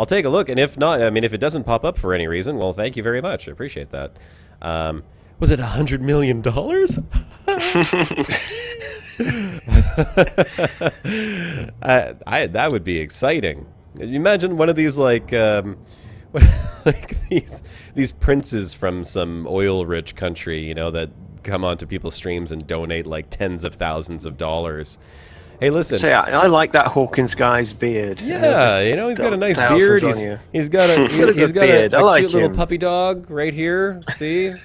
take a look, and if not, I mean, if it doesn't pop up for any reason, well, thank you very much. I appreciate that. Was it $100 million? That would be exciting. You imagine one of these like these princes from some oil-rich country, you know, that come onto people's streams and donate like tens of thousands of dollars. Hey, listen. So, yeah, I like that Hawkins guy's beard. Yeah, you know, he's got a nice beard. He's got a cute little puppy dog right here. See?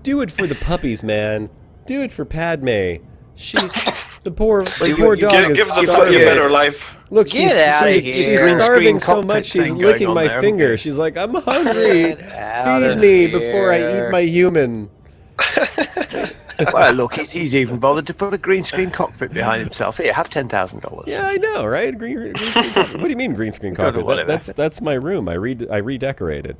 Do it for the puppies, man. Do it for Padme. The poor dog give is the puppy a better life. Look, she's starving so much she's licking my finger. She's like, I'm hungry. Feed me before I eat my human. Well, look, he's even bothered to put a green screen cockpit behind himself. Here, have $10,000. Yeah, I know, right? Green screen cockpit. What do you mean green screen cockpit? That's my room. I redecorated.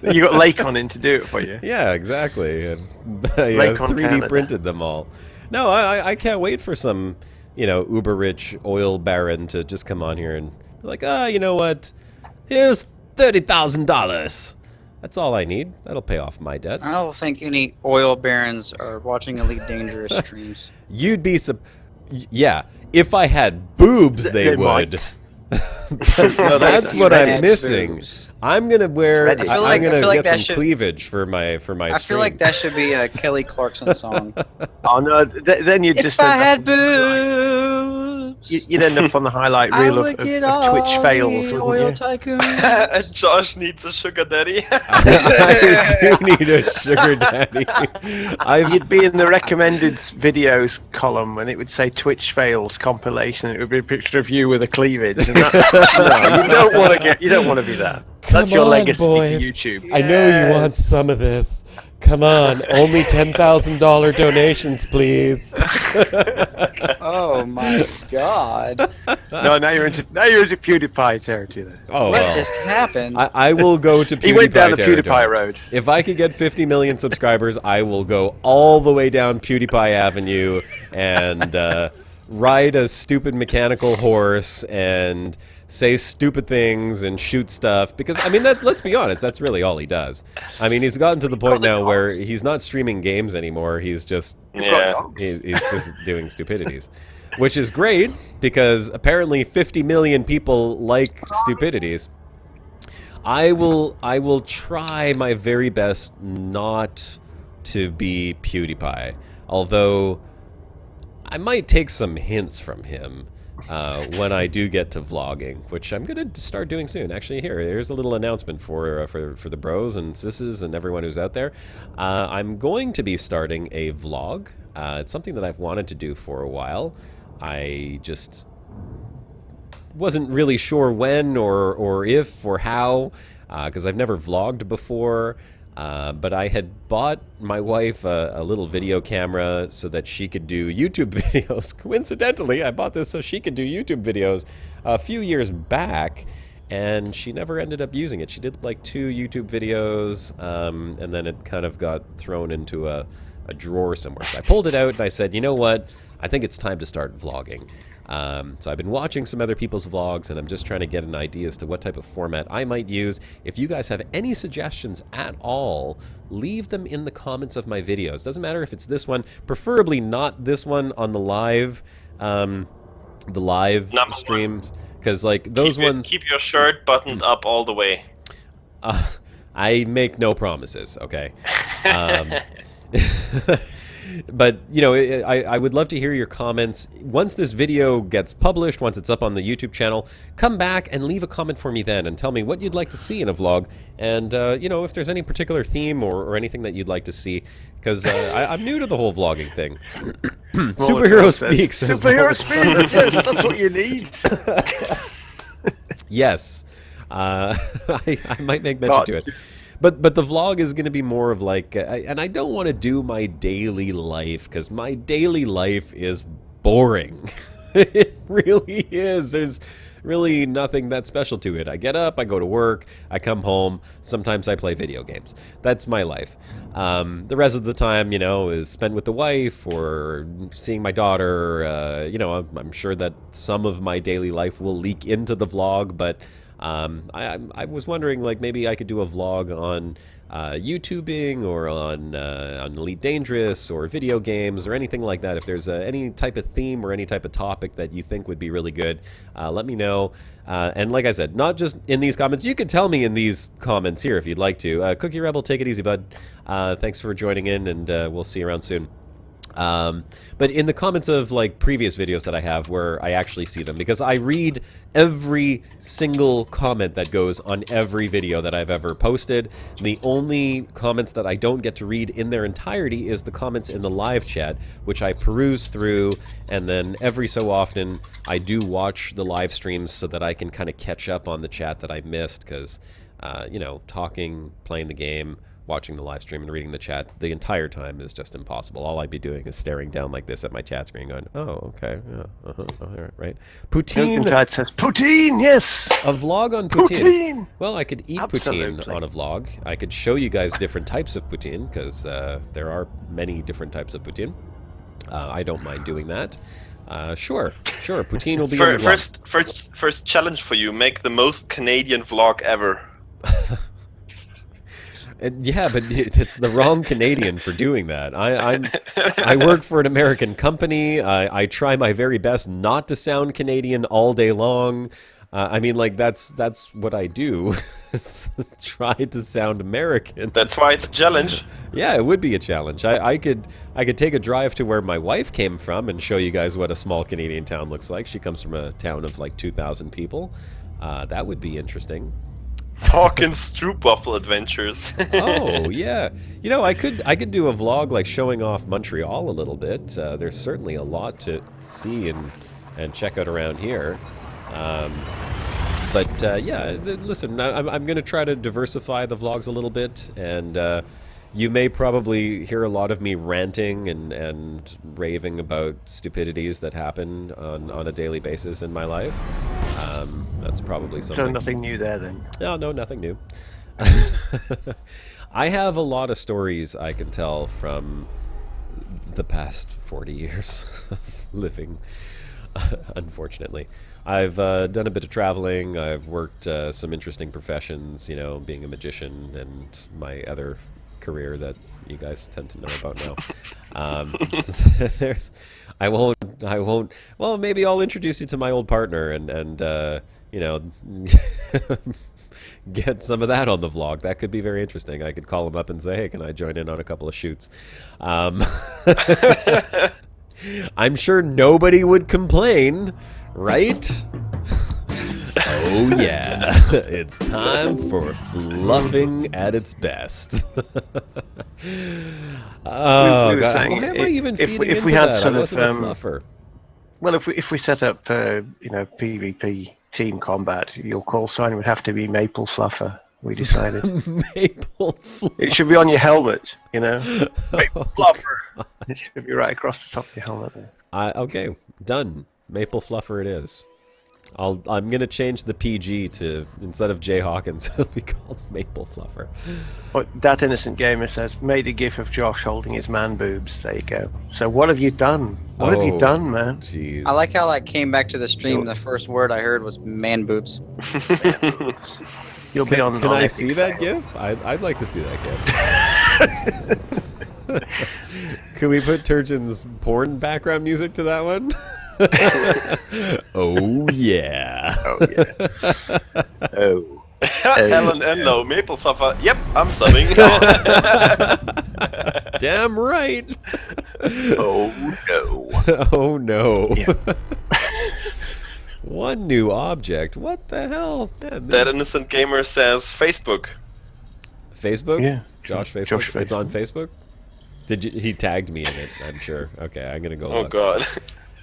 You got Lacon in to do it for you. Yeah, exactly. And, 3D printed them all. No, I can't wait for some, you know, uber rich oil baron to just come on here and be like, you know what? Here's $30,000. That's all I need. That'll pay off my debt. I don't think any oil barons are watching Elite Dangerous streams. You'd be yeah. If I had boobs, they would. That's what I'm missing. Boobs. I'm gonna wear. I'm gonna get some cleavage for my stream. I feel like that should be a Kelly Clarkson song. Oh no! Then you just. If I had boobs, you'd end up on the highlight reel of Twitch fails, wouldn't you? Josh needs a sugar daddy. I do need a sugar daddy. You'd be in the recommended videos column, and it would say Twitch fails compilation. It would be a picture of you with a cleavage. And no, you don't want to be that. That's your legacy to YouTube. I know you want some of this. Come on, only $10,000 donations, please. Oh my God! No, now you're into PewDiePie territory. Then. Oh, what just happened? I will go to PewDiePie. He went down the territory. PewDiePie road. If I could get 50 million subscribers, I will go all the way down PewDiePie Avenue and ride a stupid mechanical horse and say stupid things and shoot stuff, because I mean, let's be honest, that's really all he does. I mean, he's gotten to the point now where he's not streaming games anymore. He's just he's just doing stupidities, which is great because apparently 50 million people like stupidities. I will try my very best not to be PewDiePie, although I might take some hints from him when I do get to vlogging, which I'm going to start doing soon. Actually, here's a little announcement for the bros and sisses and everyone who's out there. I'm going to be starting a vlog. It's something that I've wanted to do for a while. I just wasn't really sure when or if or how, because I've never vlogged before. But I had bought my wife a little video camera so that she could do YouTube videos. Coincidentally, I bought this so she could do YouTube videos a few years back, and she never ended up using it. She did like 2 YouTube videos, and then it kind of got thrown into a drawer somewhere. So I pulled it out and I said, you know what? I think it's time to start vlogging. So I've been watching some other people's vlogs, and I'm just trying to get an idea as to what type of format I might use. If you guys have any suggestions at all, leave them in the comments of my videos. Doesn't matter if it's this one, preferably not this one on the live streams, because like those ones. Keep your shirt buttoned up all the way. I make no promises, okay? But, you know, I would love to hear your comments. Once this video gets published, once it's up on the YouTube channel, come back and leave a comment for me then and tell me what you'd like to see in a vlog. And, you know, if there's any particular theme or anything that you'd like to see, because I'm new to the whole vlogging thing. Superhero Speak says... Superhero Speak! Yes, that's what you need. Yes. I might make mention to it. But the vlog is going to be more of like, and I don't want to do my daily life, because my daily life is boring. It really is. There's really nothing that special to it. I get up, I go to work, I come home. Sometimes I play video games. That's my life. The rest of the time, you know, is spent with the wife or seeing my daughter. You know, I'm sure that some of my daily life will leak into the vlog, but I was wondering, like, maybe I could do a vlog on YouTubing or on Elite Dangerous or video games or anything like that. If there's any type of theme or any type of topic that you think would be really good, let me know. And like I said, not just in these comments. You can tell me in these comments here if you'd like to. Cookie Rebel, take it easy, bud. Thanks for joining in, and we'll see you around soon. But in the comments of like previous videos that I have where I actually see them, because I read every single comment that goes on every video that I've ever posted. The only comments that I don't get to read in their entirety is the comments in the live chat, which I peruse through, and then every so often I do watch the live streams so that I can kind of catch up on the chat that I missed, because you know, talking, playing the game, watching the live stream and reading the chat the entire time is just impossible. All I'd be doing is staring down like this at my chat screen going, oh, okay, yeah, all right. Poutine. Chat says, poutine, yes! A vlog on poutine. Poutine! Well, I could eat Absolutely. poutine on a vlog. I could show you guys different types of poutine, because there are many different types of poutine. I don't mind doing that. Sure, poutine will be in the vlog. First challenge for you, make the most Canadian vlog ever. Yeah, but it's the wrong Canadian for doing that. I work for an American company. I try my very best not to sound Canadian all day long. I mean, like, that's what I do. Try to sound American. That's why it's a challenge. Yeah, it would be a challenge. I could take a drive to where my wife came from and show you guys what a small Canadian town looks like. She comes from a town of like 2,000 people. That would be interesting. Hawkins Stroopwafel adventures. Oh yeah, you know, I could do a vlog like showing off Montreal a little bit. There's certainly a lot to see and check out around here. But yeah, listen, I'm going to try to diversify the vlogs a little bit, and you may probably hear a lot of me ranting and raving about stupidities that happen on a daily basis in my life. That's probably something. So nothing new there then? No, nothing new. I have a lot of stories I can tell from the past 40 years of living, unfortunately. I've done a bit of traveling. I've worked some interesting professions, you know, being a magician and my other career that you guys tend to know about now. I won't. Well, maybe I'll introduce you to my old partner and you know, get some of that on the vlog. That could be very interesting. I could call him up and say, hey, can I join in on a couple of shoots? I'm sure nobody would complain, right? Oh yeah, it's time for fluffing at its best. Oh God, why am I even feeding into that? I wasn't a fluffer. Well, if we set up, you know, PvP team combat, your call sign would have to be Maple Fluffer. We decided. Maple Fluffer. It should be on your helmet, you know. Maple Fluffer. It should be right across the top of your helmet there. Okay, done. Maple Fluffer it is. I'm gonna change the PG to, instead of Jay Hawkins, it'll be called Maple Fluffer. What that innocent gamer says, made a gif of Josh holding his man boobs. There you go. So what have you done? What have you done, man? Jeez. I like how I came back to the stream and the first word I heard was man boobs. You'll be on. Can I see that gif? I'd like to see that gif. Can we put Turgeon's porn background music to that one? Oh yeah. Oh yeah. Oh. Ellen Enlow, Maple Fluffer. Yep, I'm subbing. Damn right. Oh no. Oh no. Yeah. One new object. What the hell? Man, That innocent gamer says Facebook. Facebook? Yeah. Josh Facebook. Josh It's on Facebook? He tagged me in it, I'm sure. Okay, I'm gonna go Oh look. god.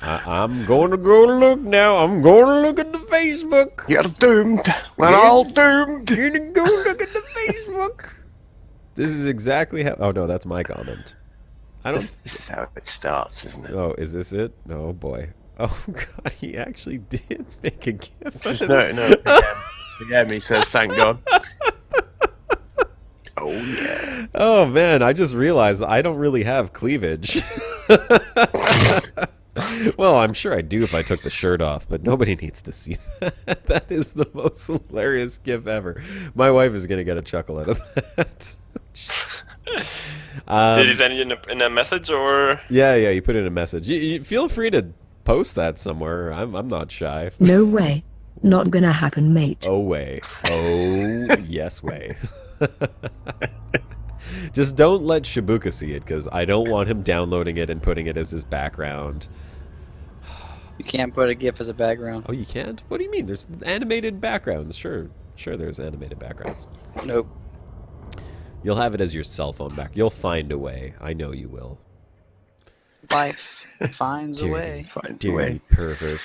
I'm going to go look now. I'm going to look at the Facebook. You're doomed. We're all doomed. You're gonna go look at the Facebook. This is exactly how. Oh no, that's my comment. I don't. This is how it starts, isn't it? Oh, is this it? Oh boy. Oh God, he actually did make a GIF. No. PM. He says, "Thank God." Oh yeah. Oh man, I just realized I don't really have cleavage. Well, I'm sure I do if I took the shirt off, but nobody needs to see that. That is the most hilarious GIF ever. My wife is gonna get a chuckle out of that. Did he send you in a message or? Yeah, you put in a message. You feel free to post that somewhere. I'm not shy. No way. Not gonna happen, mate. Oh way. Oh yes way. Just don't let Shibuka see it, because I don't want him downloading it and putting it as his background. You can't put a GIF as a background. Oh, you can't? What do you mean? There's animated backgrounds. Sure, there's animated backgrounds. Nope. You'll have it as your cell phone back. You'll find a way. I know you will. Life finds a way. Dear pervert.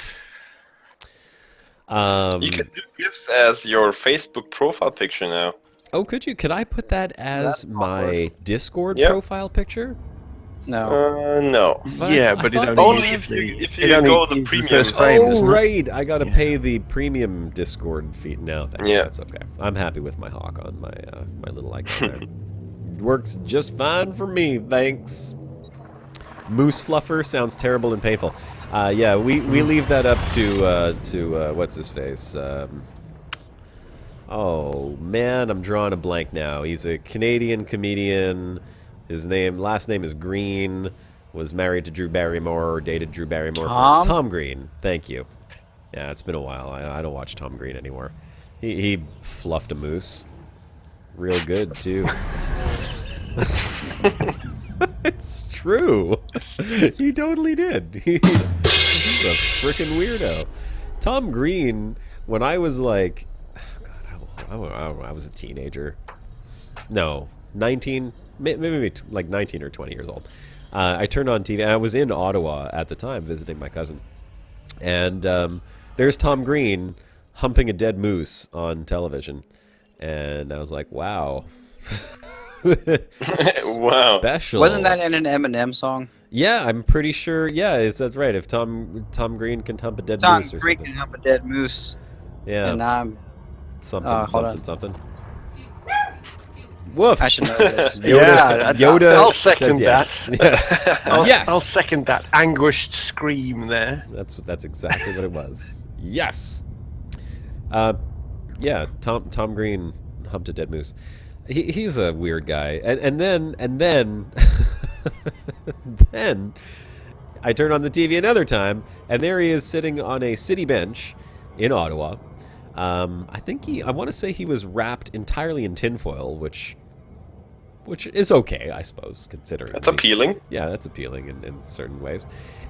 You can do GIFs as your Facebook profile picture now. Oh, could you? Could I put that as That's my awkward. Discord Yep. profile picture? No. No. Yeah, I but it thought- Only uses if it you only go the uses premium. first frame, Oh, doesn't it? right. I got to Yeah. pay the premium Discord fee. No, thanks. Yeah. That's okay. I'm happy with my hawk on my my little icon there. Works just fine for me, thanks. Moose fluffer sounds terrible and painful. Yeah, we leave that up to what's his face? Oh man, I'm drawing a blank now. He's a Canadian comedian. His last name is Green. Was married to Drew Barrymore or dated Drew Barrymore. Tom Green. Thank you. Yeah, it's been a while. I don't watch Tom Green anymore. He fluffed a moose. Real good too. It's true. He totally did. He's a freaking weirdo. Tom Green, when I was like, I was a teenager. No, 19, maybe like 19 or 20 years old. I turned on TV, and I was in Ottawa at the time visiting my cousin. And there's Tom Green humping a dead moose on television. And I was like, wow. Wow. Special. Wasn't that in an Eminem song? Yeah, I'm pretty sure. Yeah, that's right. If Tom Green can hump a dead Tom moose or Green something. can hump a dead moose. Yeah. And I'm. Something. Woof. I should know this. Yoda I'll says second yes. that. Yeah. Yes. I'll second that anguished scream there. That's exactly what it was. Yes. Yeah. Tom Green humped a dead moose. He's a weird guy, and then then I turn on the TV another time, and there he is sitting on a city bench in Ottawa. I want to say he was wrapped entirely in tinfoil, which is okay, I suppose, considering. That's appealing. Yeah, that's appealing in certain ways.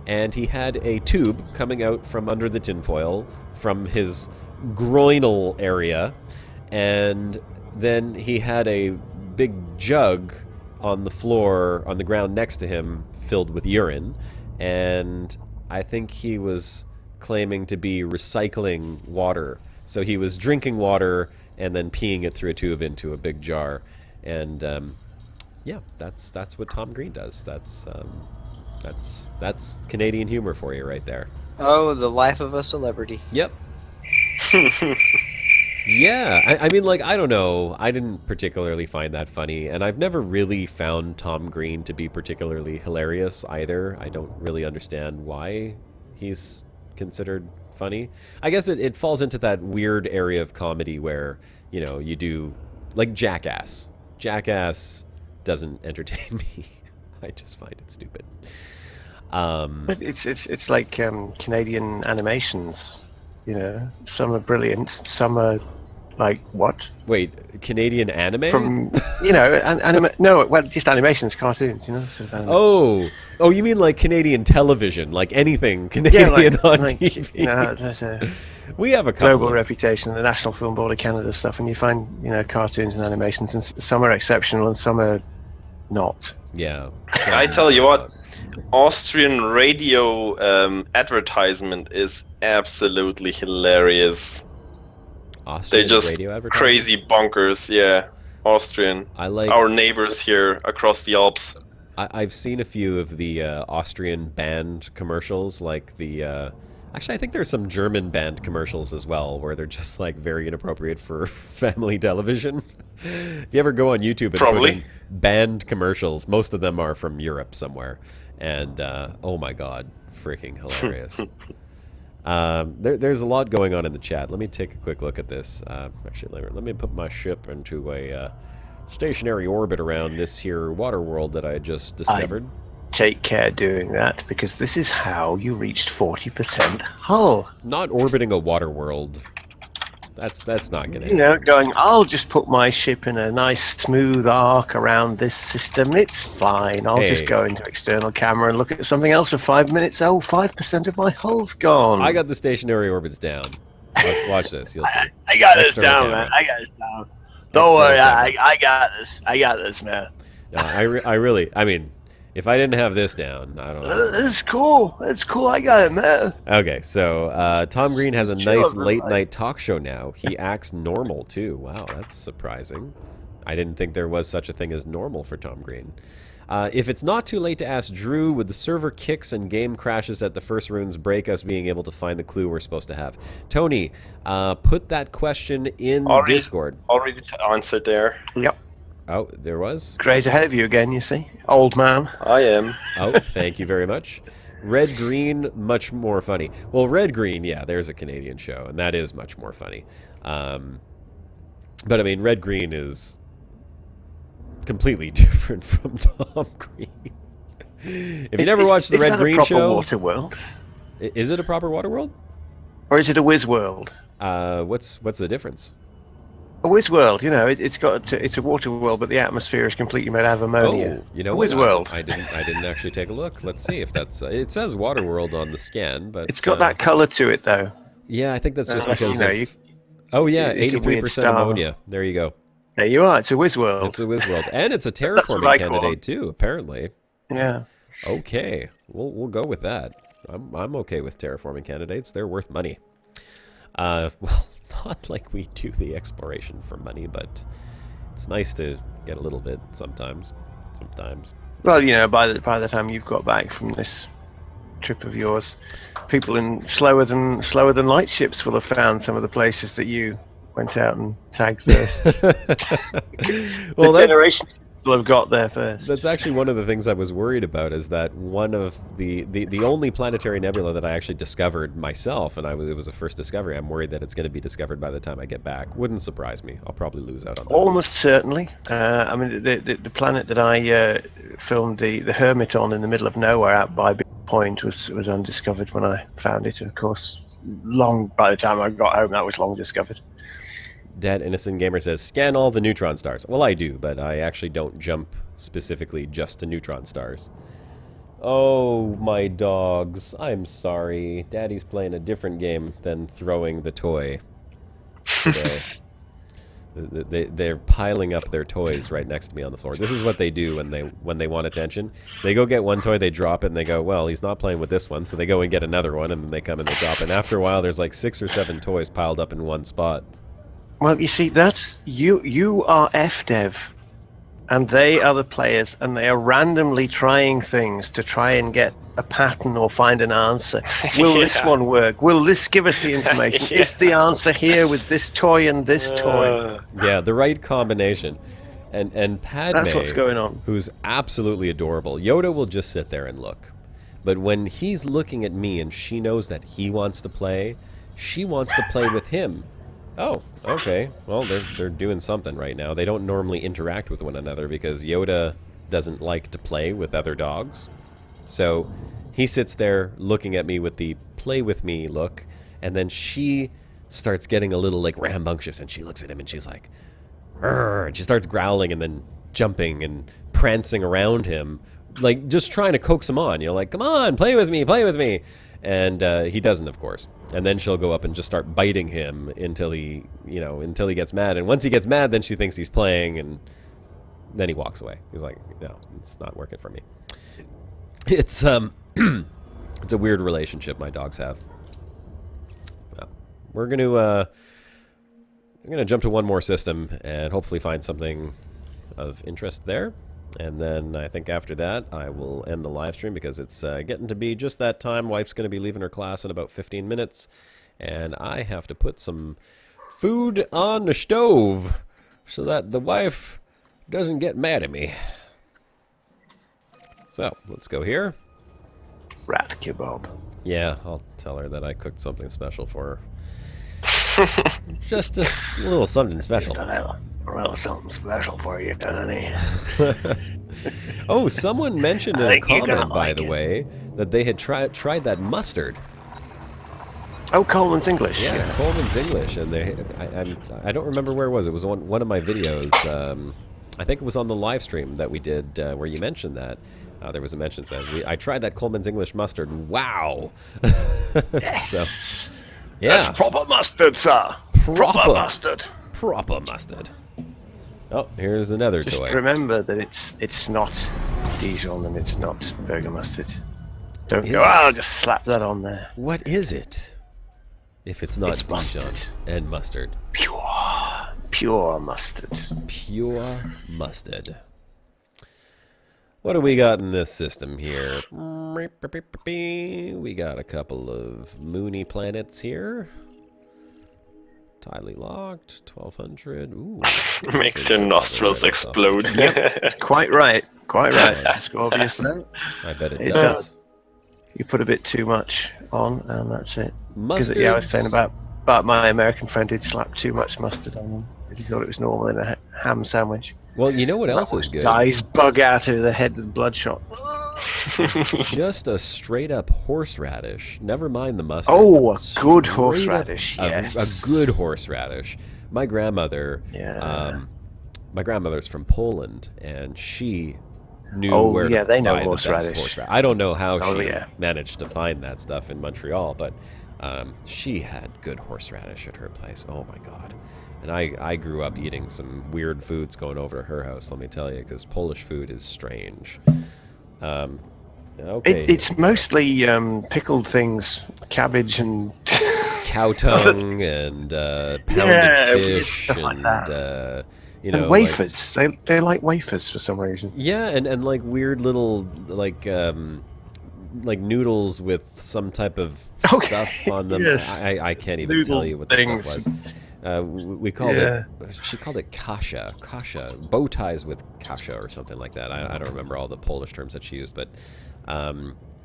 And he had a tube coming out from under the tinfoil from his groinal area, and then he had a big jug on the floor, on the ground next to him, filled with urine, and I think he was claiming to be recycling water. So he was drinking water and then peeing it through a tube into a big jar, and yeah, that's what Tom Green does. That's Canadian humor for you right there. Oh, the life of a celebrity. Yep. Yeah, I mean, like, I don't know. I didn't particularly find that funny, and I've never really found Tom Green to be particularly hilarious either. I don't really understand why he's considered funny. I guess it falls into that weird area of comedy where, you know, you do, like, Jackass. Jackass doesn't entertain me. I just find it stupid. But it's like Canadian animations. You know, some are brilliant, some are like what? Wait, Canadian anime? From no, well, just animations, cartoons. You know. Sort of Oh, you mean like Canadian television, like anything Canadian on TV? You know, there's a We have a couple global of, reputation, the National Film Board of Canada stuff, and you find cartoons and animations, and some are exceptional and some are not. yeah. I tell you what, Austrian radio advertisement is absolutely hilarious. Austrian They're just radio advertising? crazy bonkers, yeah. Austrian. I like Our neighbors here across the Alps. I've seen a few of the Austrian band commercials, like the. Actually, I think there's some German band commercials as well, where they're just like very inappropriate for family television. If you ever go on YouTube and put in band commercials, most of them are from Europe somewhere, and oh my god, freaking hilarious. There's a lot going on in the chat. Let me take a quick look at this. Actually, let me put my ship into a stationary orbit around this here water world that I just discovered. Take care doing that, because this is how you reached 40% hull. Not orbiting a water world. That's not gonna. You know, going, I'll just put my ship in a nice smooth arc around this system. It's fine. I'll just go into external camera and look at something else for 5 minutes. Oh, 5% of my hull's gone. I got the stationary orbits down. Watch this. You'll see. I got this down, man. I got this down. Don't worry. I got this. I got this, man. No, I mean, if I didn't have this down, I don't know. It's cool. It's cool. I got it, man. Okay, so Tom Green has a nice late-night talk show now. He acts normal, too. Wow, that's surprising. I didn't think there was such a thing as normal for Tom Green. If it's not too late to ask Drew, would the server kicks and game crashes at the first runes break us being able to find the clue we're supposed to have? Tony, put that question in Discord. Already answered there. Yep. Oh, there was? Gray's ahead of you again, you see. Old man. I am. Oh, thank you very much. Red Green, much more funny. Well, Red Green, yeah, there's a Canadian show, and that is much more funny. But, I mean, Red Green is completely different from Tom Green. If you never watched the Red Green show... Water world? Is it a proper water world? Or is it a whiz world? What's the difference? A whiz world, you know, it's a water world, but the atmosphere is completely made out of ammonia. Oh, you know, a whiz world. I didn't actually take a look. Let's see if that's. It says water world on the scan, but it's got that color to it, though. Yeah, I think that's just because. Oh yeah, 83% ammonia. There you go. There you are. It's a whiz world. It's a whiz world, and it's a terraforming candidate too, apparently. Yeah. Okay, we'll go with that. I'm okay with terraforming candidates. They're worth money. Well. Not like we do the exploration for money, but it's nice to get a little bit sometimes. Well, you know, by the time you've got back from this trip of yours, people in slower than light ships will have found some of the places that you went out and tagged first. Well, the generation people have got there first. That's actually one of the things I was worried about, is that one of the only planetary nebula that I actually discovered myself, and it was a first discovery. I'm worried that it's going to be discovered by the time I get back. Wouldn't surprise me. I'll probably lose out on that. Almost certainly. I mean, the planet that I filmed the Hermit on in the middle of nowhere out by Big Point was undiscovered when I found it. Of course, long by the time I got home, that was long discovered. Dead Innocent Gamer says, scan all the neutron stars. Well, I do, but I actually don't jump specifically just to neutron stars. Oh, my dogs. I'm sorry. Daddy's playing a different game than throwing the toy today. They're piling up their toys right next to me on the floor. This is what they do when they want attention. They go get one toy, they drop it, and they go, well, he's not playing with this one, so they go and get another one, and then they come and they drop it. And after a while, there's like 6 or 7 toys piled up in one spot. Well, you see, that's you are FDev, and they are the players, and they are randomly trying things to try and get a pattern or find an answer. Will this one work? Will this give us the information? Is the answer here with this toy and this toy? Yeah, the right combination. And Padme, that's what's going on. Who's absolutely adorable. Yoda will just sit there and look. But when he's looking at me and she knows that he wants to play, she wants to play with him. Oh, okay. Well, they're doing something right now. They don't normally interact with one another because Yoda doesn't like to play with other dogs. So he sits there looking at me with the play with me look, and then she starts getting a little like rambunctious, and she looks at him and she's like, "Rrr," and she starts growling and then jumping and prancing around him, like just trying to coax him on. You're like, come on, play with me, play with me. And he doesn't, of course. And then she'll go up and just start biting him until he gets mad. And once he gets mad, then she thinks he's playing, and then he walks away. He's like, no, it's not working for me. It's it's a weird relationship my dogs have. Well, we're gonna jump to one more system and hopefully find something of interest there. And then I think after that, I will end the live stream because it's getting to be just that time. Wife's going to be leaving her class in about 15 minutes. And I have to put some food on the stove so that the wife doesn't get mad at me. So, let's go here. Rat kebab. Yeah, I'll tell her that I cooked something special for her. Just a little something special. A little something special for you, honey. Oh, someone mentioned in a think you're gonna comment, by like the it. way, that they had tried that mustard. Oh, Coleman's English. Yeah, Coleman's English, and I don't remember where it was. It was on one of my videos. I think it was on the live stream that we did where you mentioned that. There was a mention said I tried that Coleman's English mustard. Wow. So, yeah, That's proper mustard, sir. Proper mustard. Proper mustard. Oh, here's another Just toy. remember that it's not Dijon and it's not burger mustard. Don't Is go, it? I'll just slap that on there. What is it? If it's not It's Dijon mustard. and mustard. Pure mustard. Pure mustard. What do we got in this system here? We got a couple of moony planets here. Tightly locked, 1200. Ooh. Makes your nostrils explode. Quite right. Quite right. Scorpius there. I bet it It does. does. You put a bit too much on and that's it. Because Mustard. yeah, I was saying about my American friend who'd slapped too much mustard on him. He thought it was normal in a ham sandwich. Well, you know what else is good? His eyes bug out of the head with bloodshot. Just a straight up horseradish. Never mind the mustard. Oh, a good Straight up horseradish, yes. A good horseradish. My grandmother, Yeah. my grandmother's from Poland, and she knew Oh, where yeah, to they know buy the best horseradish. horseradish. I don't know how Oh, she yeah. managed to find that stuff in Montreal, but she had good horseradish at her place. Oh my God. And I grew up eating some weird foods going over to her house, let me tell you, because Polish food is strange. Okay. It's mostly pickled things, cabbage and Cow tongue and pounded Yeah, fish stuff like and that. you know, and wafers. They like wafers for some reason. yeah, and like weird little like noodles with some type of Okay, stuff on them. yes. I can't even Noodle tell you what the things. stuff was. We called it. She called it kasha. Kasha. Bow ties with kasha or something like that. I don't remember all the Polish terms that she used, but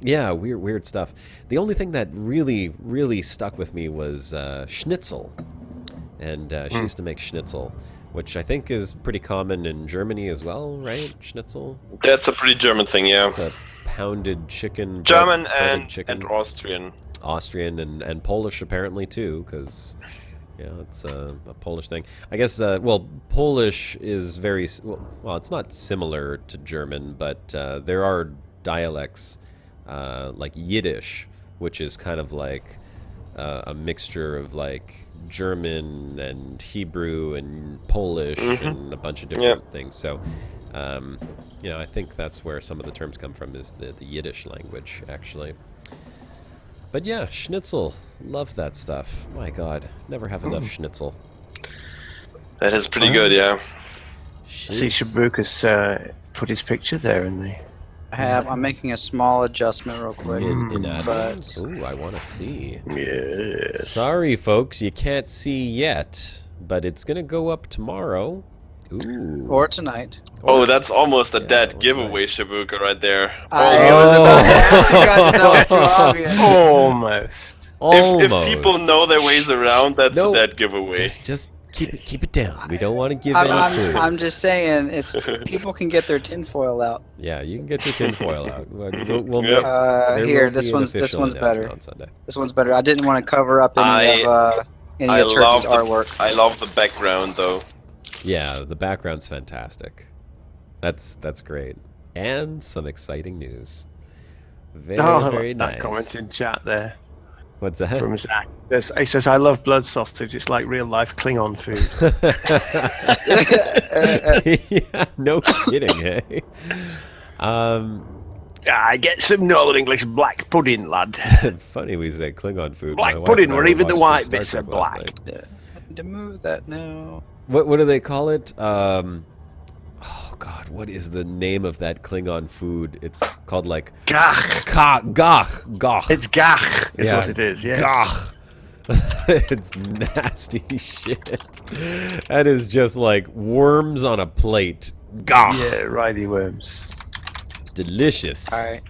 yeah, weird stuff. The only thing that really stuck with me was schnitzel, and she used to make schnitzel, which I think is pretty common in Germany as well, right? Schnitzel. That's a pretty German thing, yeah. It's a pounded chicken. German breaded and chicken. Austrian. Austrian and Polish apparently too, because it's a Polish thing. I guess. Well, Polish is very well. It's not similar to German, but there are dialects like Yiddish, which is kind of like a mixture of like German and Hebrew and Polish and a bunch of different things. So, I think that's where some of the terms come from, is the Yiddish language, actually. But yeah, schnitzel. Love that stuff. My God, never have enough schnitzel. That is pretty good, yeah. See, Jeez. Shabuka's put his picture there in the... I'm making a small adjustment real quick. In but advance. Ooh, I want to see. Yes. Sorry, folks, you can't see yet, but it's gonna go up tomorrow. Ooh. or tonight. Oh, that's almost a Yeah, dead that's giveaway, Shibuka, right there. I was about to ask you guys if that was too obvious. Almost. If people know their ways around, that's No. a dead giveaway. just keep it down. We don't want to give any clues. I'm just saying, it's people can get their tinfoil out. Yeah, you can get your tinfoil out. We'll Yeah. there Here, will this be an one's official better. announcement on Sunday. This one's better. I didn't want to cover up any of Turkey's artwork. I love the background, though. Yeah, the background's fantastic. That's great. And some exciting news. Very That nice. comment in chat there What's that? from Zach. He says, I love blood sausage. It's like real life Klingon food. Yeah, no kidding, hey? I get some Northern English black pudding, lad. Funny we say Klingon food. Black My wife pudding and I where were even the watching white Star bits are Trek last black. night. To move that now. What do they call it? Oh God, what is the name of that Klingon food? It's called like Gach. Gach. It's gach, is what it is, yes. Gach. It's nasty shit. That is just like worms on a plate. Gach. Yeah, ridey worms. Delicious. All right.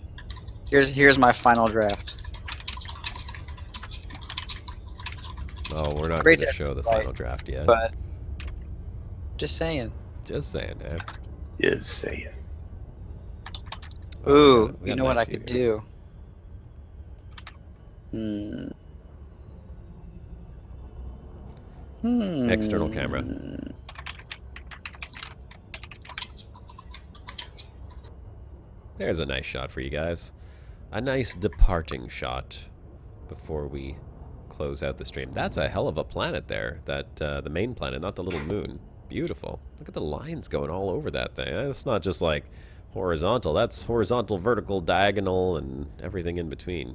Here's my final draft. Oh, we're not going Great to to show the fight, final draft yet. But just saying. Just saying, eh? Yes, say it. Ooh, we got you a know what nice I view could here. do? External camera. There's a nice shot for you guys. A nice departing shot before we close out the stream. That's a hell of a planet there. That the main planet, not the little moon. Beautiful. Look at the lines going all over that thing. It's not just like horizontal. That's horizontal, vertical, diagonal, and everything in between.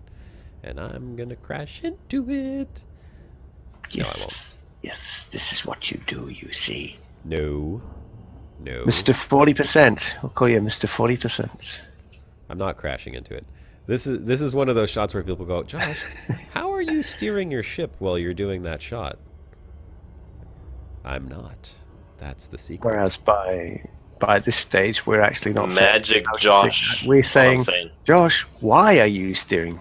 And I'm gonna crash into it. Yes. No, I won't. Yes, this is what you do, you see. No. No. Mr. 40%. I'll call you Mr. 40%. I'm not crashing into it. This is one of those shots where people go, Josh, how are you steering your ship while you're doing that shot? I'm not. That's the secret. Whereas by this stage, we're actually not Magic saying, Josh. We're That's what I'm saying, Josh, why are you steering?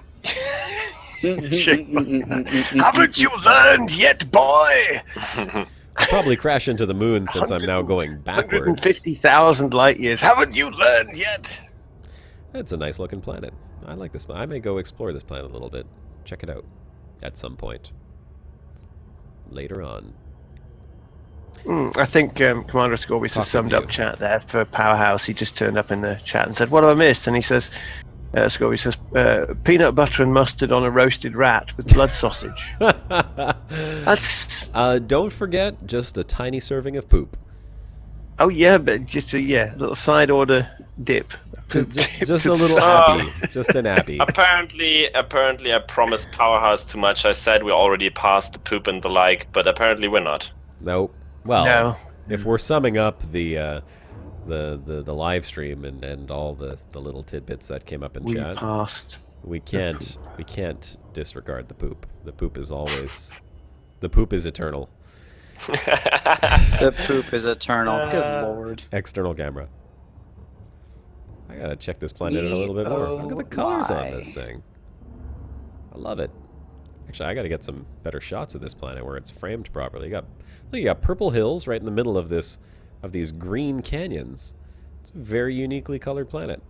Haven't you learned yet, boy? I'll probably crash into the moon since I'm now going backwards. 150,000 light years. Haven't you learned yet? It's a nice looking planet. I like this. I may go explore this planet a little bit. Check it out at some point. Later on. I think Commander Scorpius has Talk summed with up you. chat there for Powerhouse. He just turned up in the chat and said, "What have I missed?" And he says, Scorpius says, "Peanut butter and mustard on a roasted rat with blood sausage." That's Don't forget, just a tiny serving of poop. oh yeah, but just a little side order dip. Just a little appy. Just an appy. Apparently, I promised Powerhouse too much. I said we already passed the poop and the like, but apparently we're not. Nope. Well, No. if we're summing up the live stream and all the little tidbits that came up in We chat, passed. we can't disregard the poop. The poop is always eternal. The poop is eternal. Good lord. External camera. I gotta check this planet out a little bit more. Look at the colors on this thing. I love it. Actually, I gotta get some better shots of this planet where it's framed properly. You got purple hills right in the middle of these green canyons. It's a very uniquely colored planet.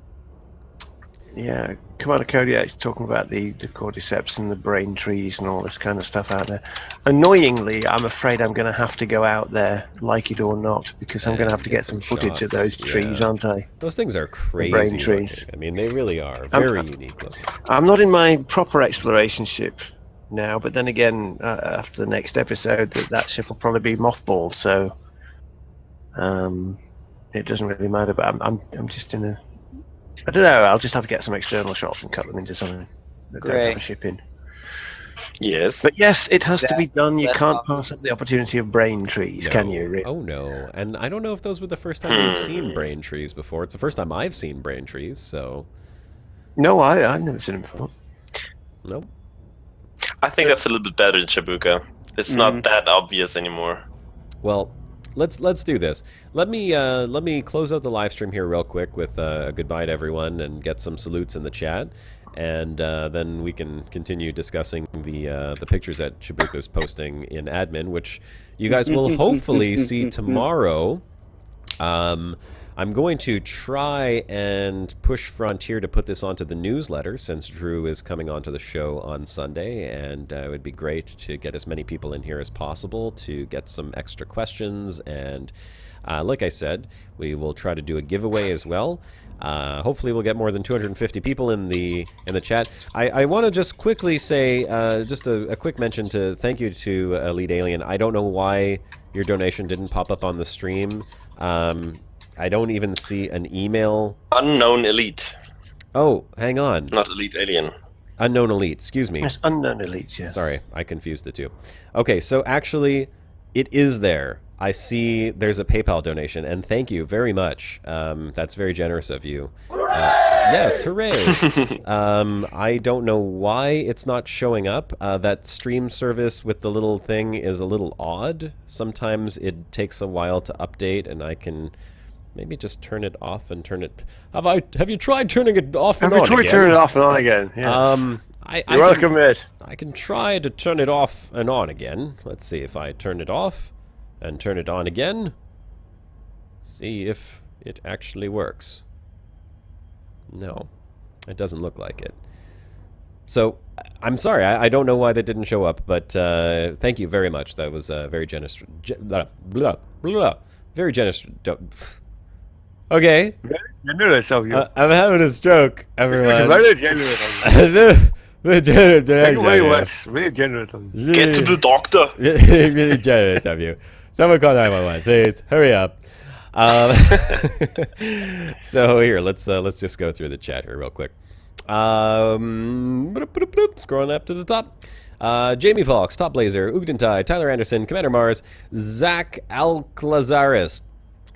Yeah, Commander Kodiak's talking about the cordyceps and the brain trees and all this kind of stuff out there. Annoyingly, I'm afraid I'm going to have to go out there, like it or not, because I'm going to have to get some footage of those trees, yeah. aren't I? Those things are crazy brain trees. looking. I mean, they really are very unique looking. I'm not in my proper exploration ship now, but then again, after the next episode, that ship will probably be mothballed, so it doesn't really matter. But I'm just in a. I don't know. I'll just have to get some external shots and cut them into something that don't have a ship in. Yes. But yes, it has to be done. You that's can't awesome. pass up the opportunity of brain trees, can you? Really? Oh no. And I don't know if those were the first time we've seen brain trees before. It's the first time I've seen brain trees, so No, I've never seen them before. nope. I think that's a little bit better in Shibuka. It's not that obvious anymore. Well, let's do this. Let me close out the live stream here real quick with a goodbye to everyone and get some salutes in the chat, and then we can continue discussing the pictures that Shibuka's posting in admin, which you guys will hopefully see tomorrow. I'm going to try and push Frontier to put this onto the newsletter, since Drew is coming onto the show on Sunday, and it would be great to get as many people in here as possible to get some extra questions. And like I said, we will try to do a giveaway as well. Hopefully we'll get more than 250 people in the chat. I want to just quickly say just a quick mention to thank you to Elite Alien. I don't know why your donation didn't pop up on the stream. I don't even see an email. Unknown Elite. Oh, hang on. Not Elite Alien. Unknown Elite, excuse me. Yes, unknown elites, yes. Sorry, I confused the two. Okay, so actually, it is there. I see there's a PayPal donation, and thank you very much. That's very generous of you. Yes, hooray! I don't know why it's not showing up. That stream service with the little thing is a little odd. Sometimes it takes a while to update, and I can maybe just turn it off and turn it... Have you tried turning it off and on again? Have you tried turning it off and on again? Yes. You're welcome, mate. I can try to turn it off and on again. Let's see if I turn it off and turn it on again. See if it actually works. No, it doesn't look like it. So, I'm sorry, I don't know why that didn't show up, but thank you very much. That was very generous. Very generous. Okay. Generous of you. I'm having a stroke, everyone. It's very generous of you. Really generous of you. Get to the doctor. Really generous of you. Someone call 911, please. Hurry up. So here, let's just go through the chat here real quick. Scrolling up to the top. Jamie Fox, Top Blazer, Ugdentai, Tyler Anderson, Commander Mars, Zach Alclazaris,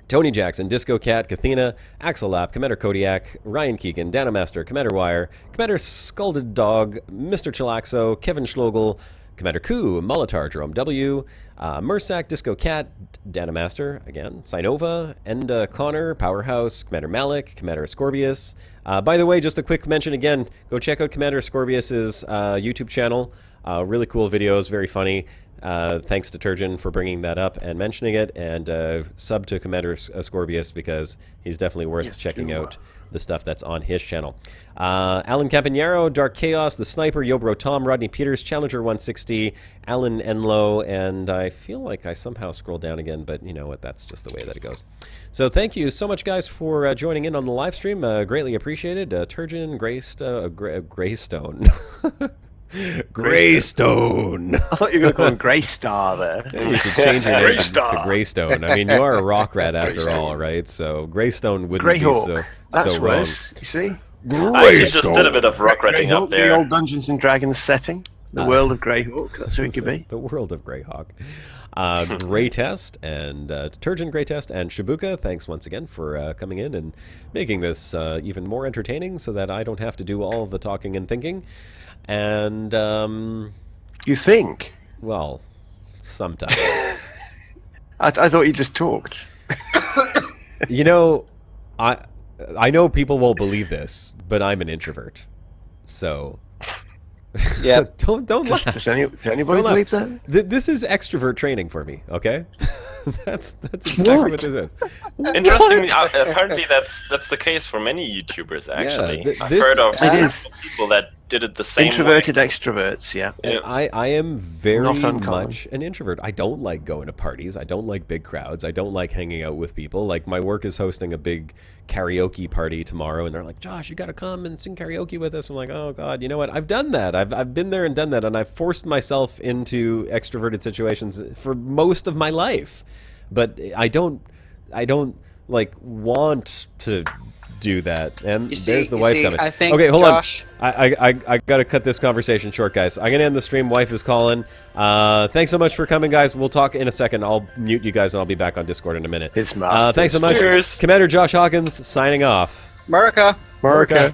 Tony Jackson, Disco Cat, Kathina, Axel Lap, Commander Kodiak, Ryan Keegan, Danamaster, Commander Wire, Commander Scalded Dog, Mr. Chilaxo, Kevin Schlogel, Commander Koo, Molitar, Jerome W, Mursak, Disco Cat, Danamaster, again, Sinova, Enda Connor, Powerhouse, Commander Malik, Commander Scorbius. By the way, just a quick mention again, go check out Commander Scorbius's YouTube channel. Really cool videos, very funny. Thanks to Turgeon for bringing that up and mentioning it, and sub to Commander Scorbius because he's definitely worth checking out the stuff that's on his channel. Alan Campanaro, Dark Chaos, The Sniper, Yobro Tom, Rodney Peters, Challenger 160, Alan Enlow, and I feel like I somehow scrolled down again, but you know what, that's just the way that it goes. So thank you so much, guys, for joining in on the live stream. Greatly appreciated. Turgeon, Greystone. Greystone. I thought you were going to call him Greystar there. You should change your name to Greystone. I mean, you are a rock rat after all, right? So Greystone wouldn't be so wrong. Worse, you see? I just did a bit of rock ratting up there. The old Dungeons and Dragons setting. The world of Greyhawk. That's who it could be. The world of Greyhawk. Greytest and Turgeon Greytest and Shibuka, thanks once again for coming in and making this even more entertaining so that I don't have to do all of the talking and thinking. And you think? Well, sometimes. I thought you just talked. You know, I know people won't believe this, but I'm an introvert. So yeah, don't laugh. Does anybody believe that? This is extrovert training for me. Okay, that's exactly what this is. Interestingly, apparently that's the case for many YouTubers. Actually, Yeah, I've heard of several people that did it the same Introverted way. extroverts, yeah. And I am very Not uncommon. much an introvert. I don't like going to parties. I don't like big crowds. I don't like hanging out with people. Like, my work is hosting a big karaoke party tomorrow, and they're like, Josh, you got to come and sing karaoke with us. I'm like, oh, God, you know what? I've done that. I've been there and done that, and I've forced myself into extroverted situations for most of my life. But I don't like, want to do that. And there's the wife coming. I think, okay, hold Josh, on. I gotta cut this conversation short, guys. I'm gonna end the stream. Wife is calling. Thanks so much for coming, guys. We'll talk in a second. I'll mute you guys and I'll be back on Discord in a minute. It's Masters. Thanks so much. Cheers. Commander Josh Hawkins signing off. America. America.